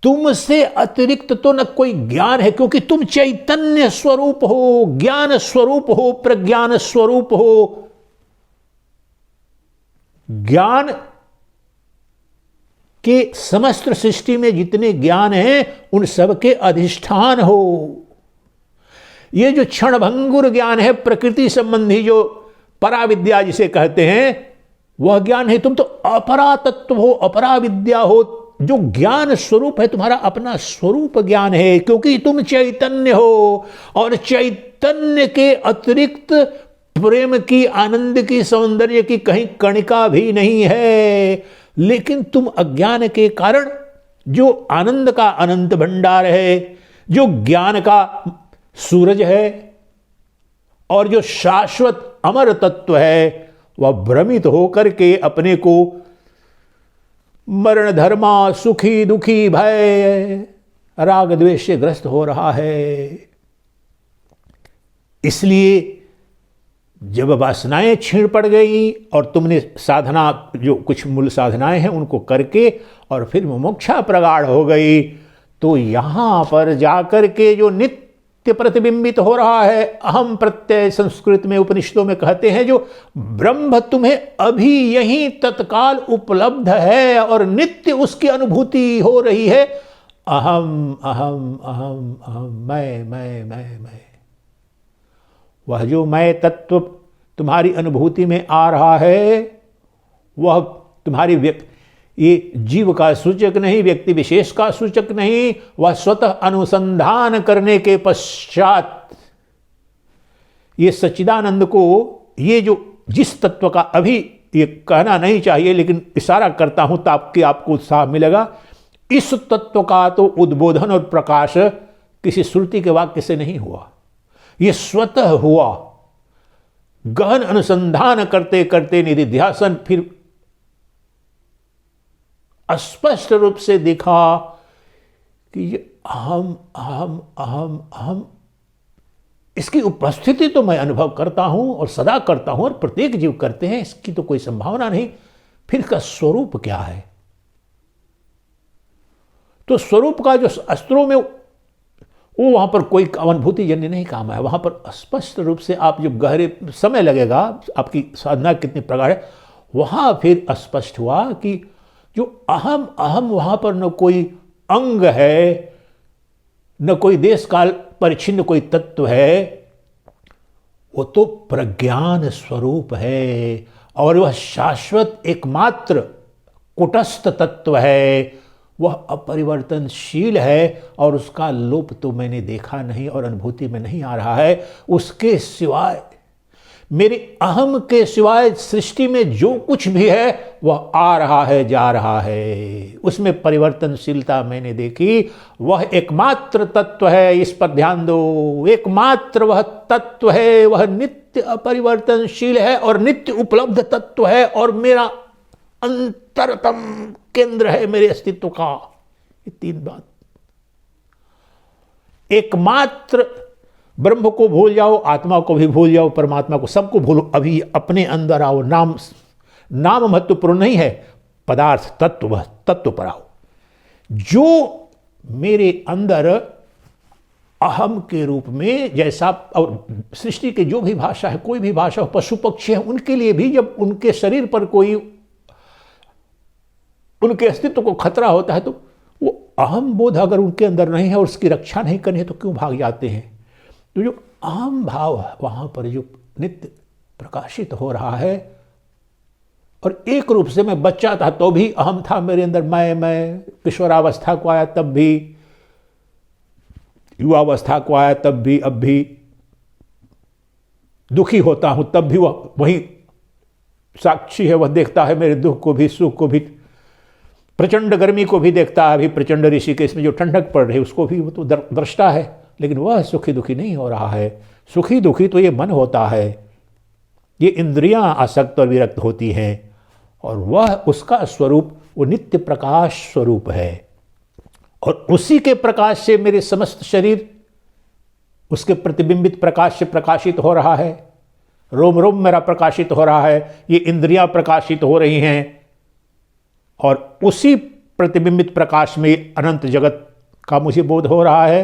तुमसे अतिरिक्त तो न कोई ज्ञान है, क्योंकि तुम चैतन्य स्वरूप हो, ज्ञान स्वरूप हो, प्रज्ञान स्वरूप हो। ज्ञान के समस्त सृष्टि में जितने ज्ञान हैं, उन सबके अधिष्ठान हो। ये जो क्षणभंगुर ज्ञान है, प्रकृति संबंधी जो पराविद्या जिसे कहते हैं, वह ज्ञान है। तुम तो अपरा तत्व हो, अपरा विद्या हो। जो ज्ञान स्वरूप है तुम्हारा अपना स्वरूप ज्ञान है, क्योंकि तुम चैतन्य हो, और चैतन्य के अतिरिक्त प्रेम की, आनंद की, सौंदर्य की कहीं कणिका भी नहीं है। लेकिन तुम अज्ञान के कारण जो आनंद का अनंत भंडार है, जो ज्ञान का सूरज है, और जो शाश्वत अमर तत्व है, वह भ्रमित होकर के अपने को मरण धर्मा, सुखी दुखी भय, राग द्वेष से ग्रस्त हो रहा है। इसलिए जब वासनाएं छीण पड़ गई और तुमने साधना, जो कुछ मूल साधनाएं हैं उनको करके, और फिर मोक्षा प्रगाढ़ हो गई, तो यहां पर जाकर के जो नित्य प्रतिबिंबित हो रहा है अहम प्रत्यय, संस्कृत में उपनिषदों में कहते हैं, जो ब्रह्म तुम्हें अभी यहीं तत्काल उपलब्ध है और नित्य उसकी अनुभूति हो रही है। अहम अहम अहम अहम, मैं। वह जो मैं तत्व तुम्हारी अनुभूति में आ रहा है, वह तुम्हारी ये जीव का सूचक नहीं, व्यक्ति विशेष का सूचक नहीं, वह स्वतः अनुसंधान करने के पश्चात ये सच्चिदानंद को, ये जो जिस तत्व का अभी ये कहना नहीं चाहिए लेकिन इशारा करता हूं ताकि आपको उत्साह मिलेगा, इस तत्व का तो उद्बोधन और प्रकाश किसी श्रुति के वाक्य से नहीं हुआ, ये स्वतः हुआ। गहन अनुसंधान करते करते निधिध्यासन फिर स्पष्ट रूप से दिखा कि ये अहम अहम अहम अहम, इसकी उपस्थिति तो मैं अनुभव करता हूं और सदा करता हूं, और प्रत्येक जीव करते हैं, इसकी तो कोई संभावना नहीं। फिर इसका स्वरूप क्या है? तो स्वरूप का जो अस्त्रों में वो वहां पर कोई अनुभूति जन्य नहीं काम है। वहां पर स्पष्ट रूप से आप जो गहरे समय लगेगा, आपकी साधना कितनी प्रकार है, वहां फिर स्पष्ट हुआ कि जो अहम अहम, वहां पर न कोई अंग है, न कोई देश काल परिच्छिन्न कोई तत्व है, वो तो प्रज्ञान स्वरूप है, और वह शाश्वत एकमात्र कुटस्थ तत्व है, वह अपरिवर्तनशील है, और उसका लोप तो मैंने देखा नहीं और अनुभूति में नहीं आ रहा है। उसके सिवाय, मेरे अहम के सिवाय सृष्टि में जो कुछ भी है वह आ रहा है, जा रहा है, उसमें परिवर्तनशीलता मैंने देखी। वह एकमात्र तत्व है, इस पर ध्यान दो, एकमात्र वह तत्व है, वह नित्य अपरिवर्तनशील है और नित्य उपलब्ध तत्व है, और मेरा अंतरतम केंद्र है मेरे अस्तित्व का। ये तीन बात। एकमात्र ब्रह्म को भूल जाओ, आत्मा को भी भूल जाओ, परमात्मा को, सबको भूलो, अभी अपने अंदर आओ। नाम महत्वपूर्ण नहीं है, पदार्थ तत्व पर आओ। जो मेरे अंदर अहम के रूप में, जैसा, और सृष्टि की जो भी भाषा है, कोई भी भाषा हो, पशु पक्षी है, उनके लिए भी जब उनके शरीर पर कोई उनके अस्तित्व को खतरा होता है तो वो अहम बोध अगर उनके अंदर नहीं है और उसकी रक्षा नहीं करनी है तो क्यों भाग जाते हैं। तो जो अहम भाव वहां पर जो नित्य प्रकाशित हो रहा है, और एक रूप से मैं बच्चा था तो भी अहम था मेरे अंदर, मैं किशोरावस्था को आया तब भी, युवावस्था को आया तब भी, अब भी दुखी होता हूं तब भी वह वही साक्षी है, वह देखता है मेरे दुख को भी, सुख को भी, प्रचंड गर्मी को भी देखता है। अभी प्रचंड ऋषिकेश में जो ठंडक पड़ रही है उसको भी वो तो दृष्टा है, लेकिन वह सुखी दुखी नहीं हो रहा है। सुखी दुखी तो ये मन होता है, ये इंद्रियां आसक्त और विरक्त होती हैं, और वह उसका स्वरूप वो नित्य प्रकाश स्वरूप है, और उसी के प्रकाश से मेरे समस्त शरीर उसके प्रतिबिंबित प्रकाश से प्रकाशित हो रहा है। रोम रोम मेरा प्रकाशित हो रहा है, ये इंद्रियां प्रकाशित हो रही हैं, और उसी प्रतिबिंबित प्रकाश में अनंत जगत का मुझे बोध हो रहा है।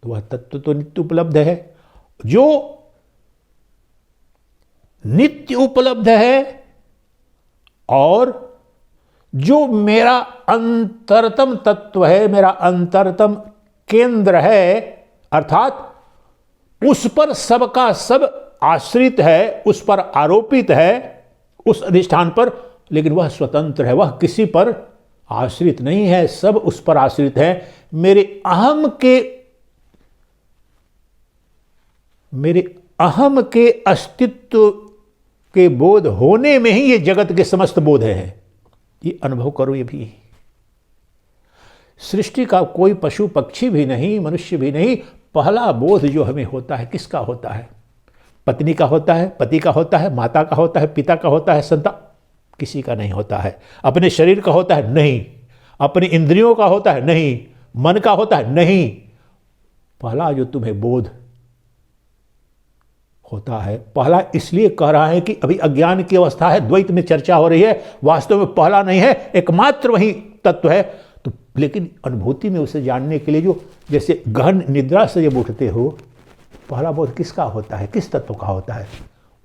तो वह तत्व तो नित्य उपलब्ध है। जो नित्य उपलब्ध है और जो मेरा अंतरतम तत्व है, मेरा अंतरतम केंद्र है, अर्थात उस पर सबका सब आश्रित है, उस पर आरोपित है, उस अधिष्ठान पर, लेकिन वह स्वतंत्र है, वह किसी पर आश्रित नहीं है, सब उस पर आश्रित है। मेरे अहम के अस्तित्व के बोध होने में ही ये जगत के समस्त बोध है। ये अनुभव करो। ये भी सृष्टि का कोई पशु पक्षी भी नहीं, मनुष्य भी नहीं। पहला बोध जो हमें होता है किसका होता है? पत्नी का होता है, पति का होता है, माता का होता है, पिता का होता है, संतान, किसी का नहीं होता है। अपने शरीर का होता है? नहीं। अपनी इंद्रियों का होता है? नहीं। मन का होता है? नहीं। पहला जो तुम्हें बोध होता है, पहला इसलिए कह रहा है कि अभी अज्ञान की अवस्था है, द्वैत में चर्चा हो रही है, वास्तव में पहला नहीं है, एकमात्र वही तत्व है। तो लेकिन अनुभूति में उसे जानने के लिए जो जैसे गहन निद्रा से जब उठते हो, पहला बोध किसका होता है, किस तत्व का होता है?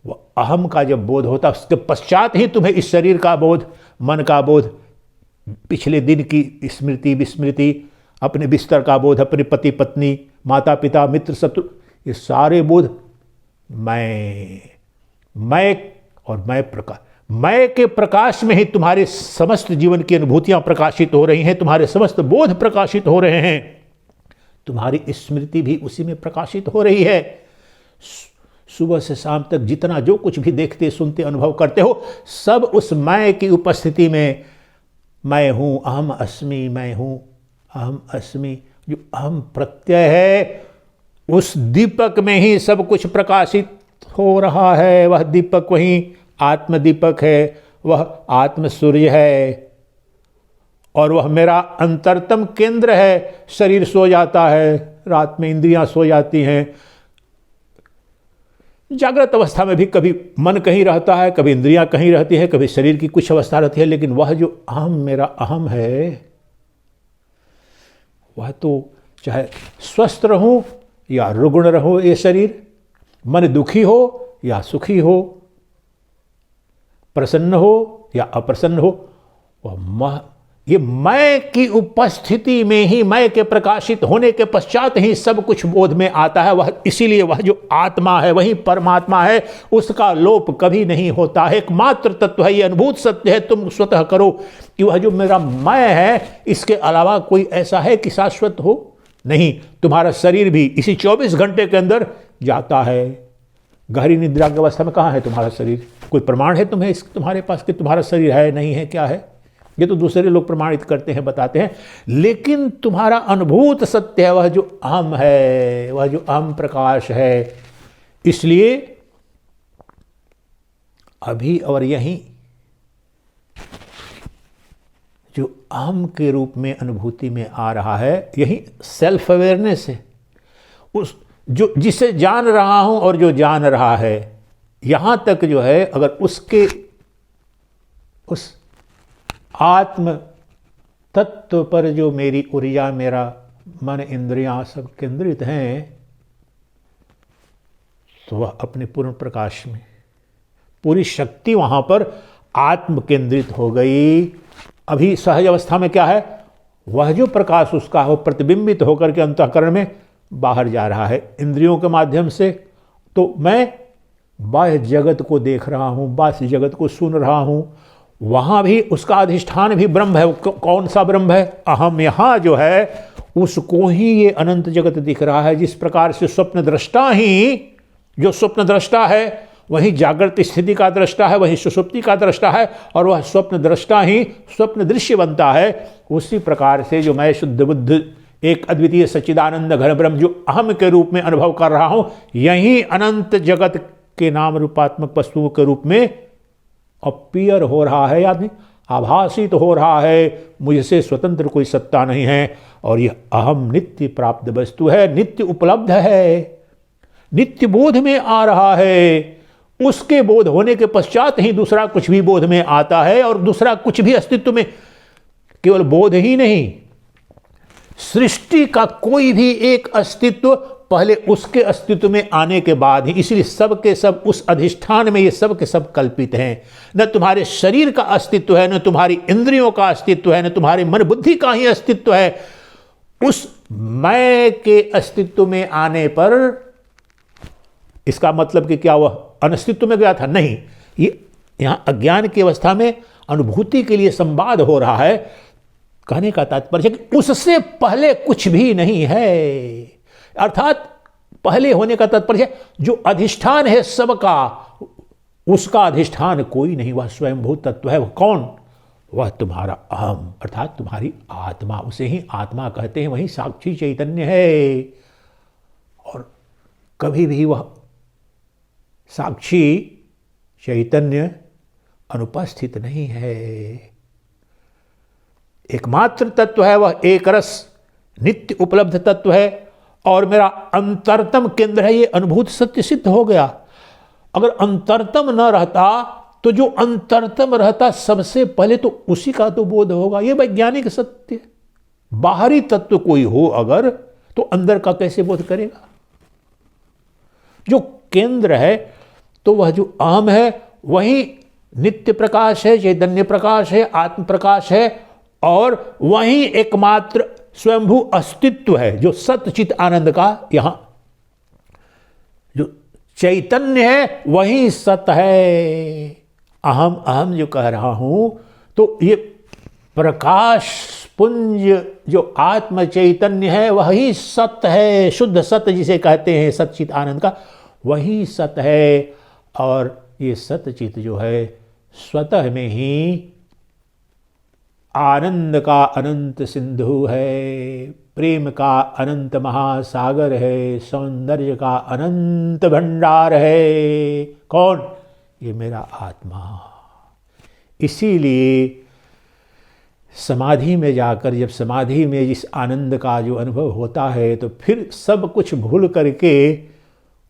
वह अहम का जब बोध होता है, उसके पश्चात ही तुम्हें इस शरीर का बोध, मन का बोध, पिछले दिन की स्मृति विस्मृति, अपने बिस्तर का बोध, अपने पति पत्नी, माता पिता, मित्र शत्रु, ये सारे बोध मैं और मैं प्रकाश, मैं के प्रकाश में ही तुम्हारे समस्त जीवन की अनुभूतियां प्रकाशित हो रही हैं, तुम्हारे समस्त बोध प्रकाशित हो रहे हैं, तुम्हारी स्मृति भी उसी में प्रकाशित हो रही है। सुबह से शाम तक जितना जो कुछ भी देखते सुनते अनुभव करते हो, सब उस मैं की उपस्थिति में मैं हूं, अहम अस्मि, मैं हूं, अहम अस्मि, जो अहम प्रत्यय है, उस दीपक में ही सब कुछ प्रकाशित हो रहा है। वह दीपक वही आत्मदीपक है, वह आत्म सूर्य है, और वह मेरा अंतरतम केंद्र है। शरीर सो जाता है, रात में इंद्रियां सो जाती हैं, जागृत अवस्था में भी कभी मन कहीं रहता है, कभी इंद्रियां कहीं रहती हैं, कभी शरीर की कुछ अवस्था रहती है, लेकिन वह जो अहम मेरा अहम है, वह तो चाहे स्वस्थ रहूं या रुग्ण रहो, ये शरीर, मन दुखी हो या सुखी हो, प्रसन्न हो या अप्रसन्न हो, वह ये मैं की उपस्थिति में ही, मैं के प्रकाशित होने के पश्चात ही सब कुछ बोध में आता है। वह इसीलिए वह जो आत्मा है वही परमात्मा है, उसका लोप कभी नहीं होता है, एकमात्र तत्व है, ये अनुभूत सत्य है। तुम स्वतः करो कि वह जो मेरा मैं है, इसके अलावा कोई ऐसा है कि शाश्वत हो? नहीं। तुम्हारा शरीर भी इसी 24 घंटे के अंदर जाता है। गहरी निद्रा की अवस्था में कहाँ है तुम्हारा शरीर? कोई प्रमाण है तुम्हें तुम्हारे पास कि तुम्हारा शरीर है, नहीं है, क्या है? ये तो दूसरे लोग प्रमाणित करते हैं, बताते हैं, लेकिन तुम्हारा अनुभूत सत्य है वह जो अहम है, वह जो अहम प्रकाश है। इसलिए अभी और यहीं जो अहम के रूप में अनुभूति में आ रहा है, यही सेल्फ अवेयरनेस है। उस जो जिसे जान रहा हूं और जो जान रहा है, यहां तक जो है, अगर उसके उस आत्म तत्व पर जो मेरी ऊर्जा, मेरा मन, इंद्रियां सब केंद्रित हैं, तो वह अपने पूर्ण प्रकाश में पूरी शक्ति वहां पर आत्म केंद्रित हो गई। अभी सहज अवस्था में क्या है, वह जो प्रकाश उसका है वो प्रतिबिंबित होकर के अंतःकरण में बाहर जा रहा है इंद्रियों के माध्यम से। तो मैं बाह्य जगत को देख रहा हूँ, बाह्य जगत को सुन रहा हूँ, वहाँ भी उसका अधिष्ठान भी ब्रह्म है। कौन सा ब्रह्म है? अहम। यहाँ जो है उसको ही ये अनंत जगत दिख रहा है। जिस प्रकार से स्वप्न दृष्टा ही, जो स्वप्न दृष्टा है वही जागृत स्थिति का दृष्टा है, वही सुषुप्ति का दृष्टा है, और वह स्वप्न दृष्टा ही स्वप्न दृश्य बनता है। उसी प्रकार से जो मैं शुद्ध बुद्ध एक अद्वितीय सच्चिदानंद घन ब्रह्म जो अहम के रूप में अनुभव कर रहा हूं, यही अनंत जगत के नाम रूपात्मक वस्तुओं के रूप में अपीयर हो रहा है, याद नहीं, आभासित हो रहा है। मुझसे स्वतंत्र कोई सत्ता नहीं है, और यह अहम नित्य प्राप्त वस्तु है, नित्य उपलब्ध है, नित्य बोध में आ रहा है। उसके बोध होने के पश्चात ही दूसरा कुछ भी बोध में आता है, और दूसरा कुछ भी अस्तित्व में, केवल बोध ही नहीं, सृष्टि का कोई भी एक अस्तित्व पहले उसके अस्तित्व में आने के बाद ही। इसलिए सब के सब उस अधिष्ठान में ये सब के सब कल्पित हैं। न तुम्हारे शरीर का अस्तित्व है, न तुम्हारी इंद्रियों का अस्तित्व है, न तुम्हारे मन बुद्धि का ही अस्तित्व है। उस मैं के अस्तित्व में आने पर, इसका मतलब कि क्या वह अनस्तित्व में गया था? नहीं, ये यहां अज्ञान की अवस्था में अनुभूति के लिए संवाद हो रहा है। कहने का तात्पर्य कि उससे पहले कुछ भी नहीं है, अर्थात पहले होने का तात्पर्य जो अधिष्ठान है सबका, उसका अधिष्ठान कोई नहीं, वह स्वयंभू तत्व है। वह कौन? वह तुम्हारा अहम, अर्थात तुम्हारी आत्मा। उसे ही आत्मा कहते हैं, वही साक्षी चैतन्य है। और कभी भी वह साक्षी चैतन्य अनुपस्थित नहीं है। एकमात्र तत्व है, वह एक रस नित्य उपलब्ध तत्व है, और मेरा अंतरतम केंद्र है। ये अनुभूत सत्य सिद्ध हो गया। अगर अंतरतम न रहता तो जो अंतरतम रहता सबसे पहले तो उसी का तो बोध होगा। ये वैज्ञानिक सत्य। बाहरी तत्व कोई हो अगर, तो अंदर का कैसे बोध करेगा? जो केंद्र है तो वह जो अहम है वही नित्य प्रकाश है, चैतन्य प्रकाश है, आत्म प्रकाश है, और वही एकमात्र स्वयंभू अस्तित्व है जो सतचित आनंद का, यहां जो चैतन्य है वही सत है। अहम अहम जो कह रहा हूं, तो ये प्रकाश पुंज जो आत्म चैतन्य है वही सत है, शुद्ध सत्य जिसे कहते हैं सतचित आनंद का, वही सत है। और ये सतचित जो है स्वतः में ही आनंद का अनंत सिंधु है, प्रेम का अनंत महासागर है, सौंदर्य का अनंत भंडार है। कौन? ये मेरा आत्मा। इसीलिए समाधि में जाकर, जब समाधि में जिस आनंद का जो अनुभव होता है, तो फिर सब कुछ भूल करके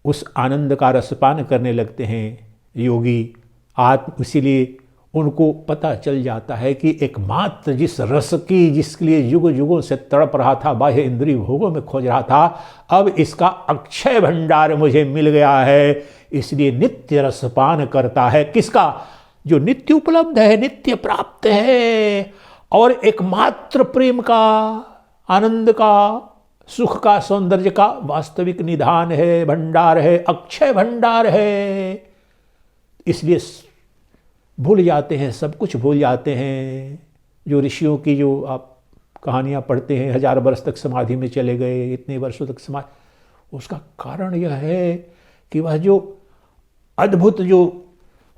उस आनंद का रसपान करने लगते हैं योगी आत्म। इसीलिए उनको पता चल जाता है कि एकमात्र जिस रस की, जिसके लिए युग युगों से तड़प रहा था, बाह्य इंद्रिय भोगों में खोज रहा था, अब इसका अक्षय भंडार मुझे मिल गया है। इसलिए नित्य रसपान करता है। किसका? जो नित्य उपलब्ध है, नित्य प्राप्त है, और एकमात्र प्रेम का, आनंद का, सुख का, सौंदर्य का वास्तविक निधान है, भंडार है, अक्षय भंडार है। इसलिए भूल जाते हैं, सब कुछ भूल जाते हैं। जो ऋषियों की जो आप कहानियाँ पढ़ते हैं, 1000 वर्ष तक समाधि में चले गए, इतने वर्षों तक समाधि, उसका कारण यह है कि वह जो अद्भुत, जो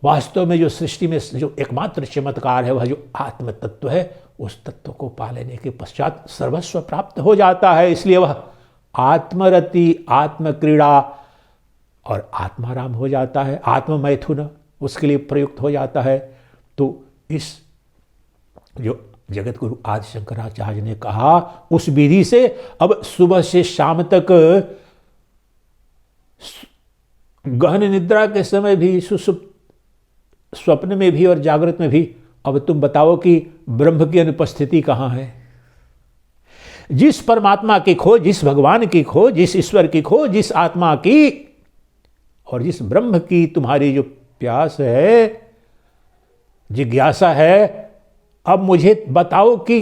वास्तव में जो सृष्टि में जो एकमात्र चमत्कार है, वह जो आत्म तत्व है, उस तत्व को पा लेने के पश्चात सर्वस्व प्राप्त हो जाता है। इसलिए वह आत्मरति, आत्मक्रीड़ा और आत्माराम हो जाता है। आत्ममैथुन उसके लिए प्रयुक्त हो जाता है। तो इस जो जगत गुरु आदि शंकराचार्य ने कहा उस विधि से अब सुबह से शाम तक गहन निद्रा के समय भी, सुसुप्त स्वप्न में भी और जागृत में भी, अब तुम बताओ कि ब्रह्म की अनुपस्थिति कहाँ है? जिस परमात्मा की खोज, जिस भगवान की खोज, जिस ईश्वर की खोज, जिस आत्मा की और जिस ब्रह्म की तुम्हारी जो प्यास है, जिज्ञासा है, अब मुझे बताओ कि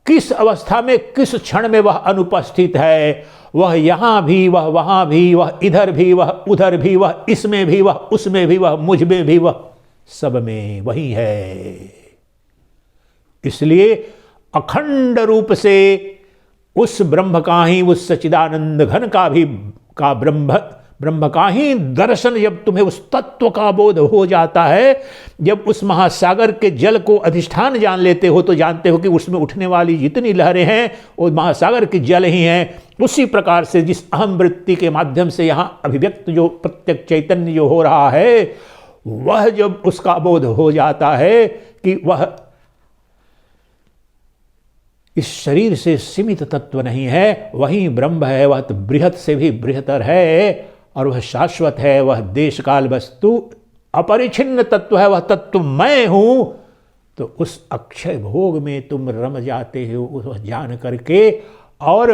किस अवस्था में, किस क्षण में वह अनुपस्थित है? वह यहां भी, वह वहां भी, वह इधर भी, वह उधर भी, वह इसमें भी, वह उसमें भी, वह मुझ में भी, वह सब में वही है। इसलिए अखंड रूप से उस ब्रह्म का ही, उस सच्चिदानंद घन का भी, का ब्रह्म का ही दर्शन जब तुम्हें उस तत्व का बोध हो जाता है, जब उस महासागर के जल को अधिष्ठान जान लेते हो, तो जानते हो कि उसमें उठने वाली जितनी लहरें हैं वो महासागर के जल ही हैं। उसी प्रकार से जिस अहम वृत्ति के माध्यम से यहाँ अभिव्यक्त जो प्रत्यक्ष चैतन्य जो हो रहा है, वह जब उसका बोध हो जाता है कि वह इस शरीर से सीमित तत्व नहीं है, वही ब्रह्म है, वह तो बृहत से भी बृहतर है और वह शाश्वत है, वह देश काल वस्तु अपरिछिन्न तत्व है, वह तत्व मैं हूं, तो उस अक्षय भोग में तुम रम जाते हो वह जान करके। और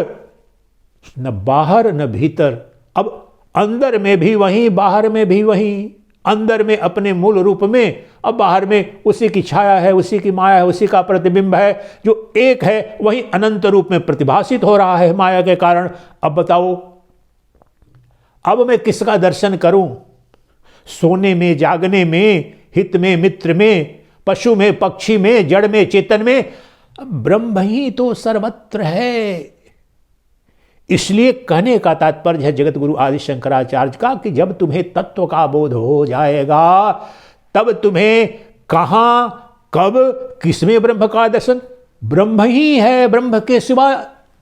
न बाहर न भीतर, अब अंदर में भी वही, बाहर में भी वही, अंदर में अपने मूल रूप में, अब बाहर में उसी की छाया है, उसी की माया है, उसी का प्रतिबिंब है, जो एक है वही अनंत रूप में प्रतिभासित हो रहा है माया के कारण। अब बताओ, अब मैं किसका दर्शन करूं? सोने में, जागने में, हित में, मित्र में, पशु में, पक्षी में, जड़ में, चेतन में, ब्रह्म ही तो सर्वत्र है। इसलिए कहने का तात्पर्य है जगत गुरु आदि शंकराचार्य का कि जब तुम्हें तत्व का बोध हो जाएगा, तब तुम्हें कहां, कब, किसमें ब्रह्म का दर्शन? ब्रह्म ही है, ब्रह्म के सिवा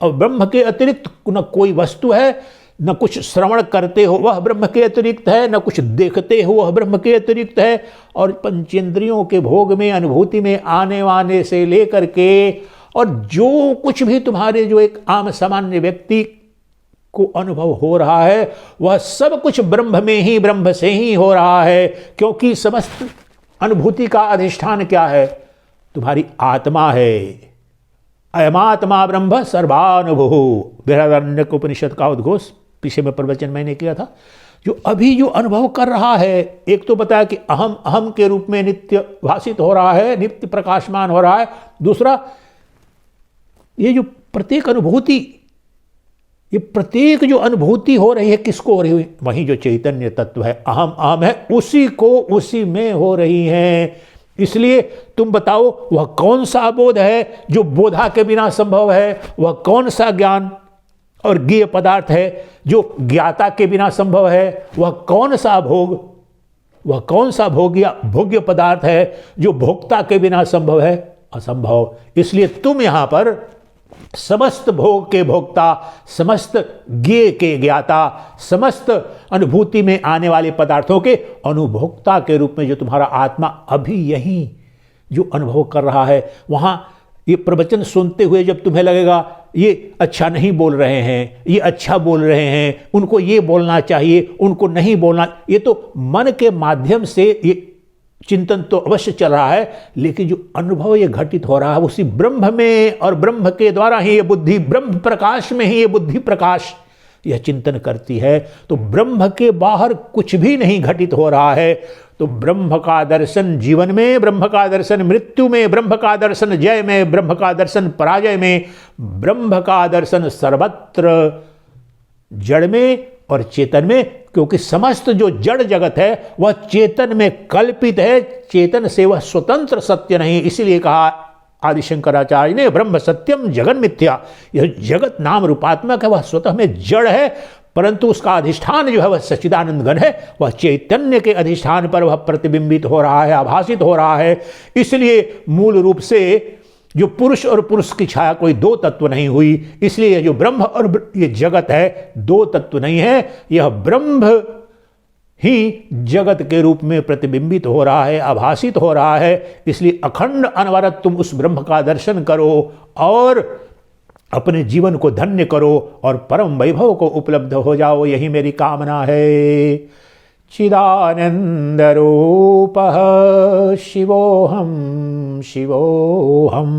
और ब्रह्म के अतिरिक्त न कोई वस्तु है, न कुछ श्रवण करते हो वह ब्रह्म के अतिरिक्त है, न कुछ देखते हो वह ब्रह्म के अतिरिक्त है। और पंचेंद्रियों के भोग में, अनुभूति में आने वाने से लेकर के और जो कुछ भी तुम्हारे जो एक आम सामान्य व्यक्ति को अनुभव हो रहा है, वह सब कुछ ब्रह्म में ही, ब्रह्म से ही हो रहा है। क्योंकि समस्त अनुभूति का अधिष्ठान क्या है? तुम्हारी आत्मा है। अयमात्मा ब्रह्म सर्वानुभुः, बृहदारण्यक उपनिषद का उद्घोष पीछे में प्रवचन मैंने किया था। जो अभी जो अनुभव कर रहा है, एक तो बताया कि अहम अहम के रूप में नित्य भाषित हो रहा है, नित्य प्रकाशमान हो रहा है। दूसरा, ये जो प्रत्येक अनुभूति, ये प्रत्येक जो अनुभूति हो रही है, किसको हो रही है? वही जो चैतन्य तत्व है, अहम अहम है, उसी को उसी में हो रही है। इसलिए तुम बताओ, वह कौन सा बोध है जो बोधा के बिना संभव है? वह कौन सा ज्ञान और ज्ञेय पदार्थ है जो ज्ञाता के बिना संभव है? वह कौन सा भोग, वह कौन सा भोग या भोग्य पदार्थ है जो भोक्ता के बिना संभव है? असंभव। इसलिए तुम यहां पर समस्त भोग के भोक्ता, समस्त ज्ञेय के ज्ञाता, समस्त अनुभूति में आने वाले पदार्थों के अनुभोक्ता के रूप में जो तुम्हारा आत्मा अभी यही जो अनुभव कर रहा है, वहां ये प्रवचन सुनते हुए जब तुम्हें लगेगा ये अच्छा नहीं बोल रहे हैं, ये अच्छा बोल रहे हैं, उनको ये बोलना चाहिए, उनको नहीं बोलना, ये तो मन के माध्यम से ये चिंतन तो अवश्य चल रहा है, लेकिन जो अनुभव ये घटित हो रहा है उसी ब्रह्म में, और ब्रह्म के द्वारा ही ये बुद्धि, ब्रह्म प्रकाश में ही ये बुद्धि प्रकाश यह चिंतन करती है। तो ब्रह्म के बाहर कुछ भी नहीं घटित हो रहा है। तो ब्रह्म का दर्शन जीवन में, ब्रह्म का दर्शन मृत्यु में, ब्रह्म का दर्शन जय में, ब्रह्म का दर्शन पराजय में, ब्रह्म का दर्शन सर्वत्र जड़ में और चेतन में। क्योंकि समस्त जो जड़ जगत है वह चेतन में कल्पित है, चेतन से वह स्वतंत्र सत्य नहीं। इसीलिए कहा आदि शंकराचार्य ने, ब्रह्म सत्यम जगन मिथ्या। यह जगत नाम रूपात्मक है, वह स्वतः में जड़ है, परंतु उसका अधिष्ठान जो है वह सच्चिदानंद घन है, वह चैतन्य के अधिष्ठान पर वह प्रतिबिंबित हो रहा है, आभासित हो रहा है। इसलिए मूल रूप से जो पुरुष और पुरुष की छाया कोई दो तत्व नहीं हुई। इसलिए जो ब्रह्म और ये जगत है दो तत्व नहीं है, यह ब्रह्म ही जगत के रूप में प्रतिबिंबित हो रहा है, आभासित हो रहा है। इसलिए अखंड अनवरत तुम उस ब्रह्म का दर्शन करो और अपने जीवन को धन्य करो और परम वैभव को उपलब्ध हो जाओ, यही मेरी कामना है। चिदानंद रूपः शिवोहम शिवोहम।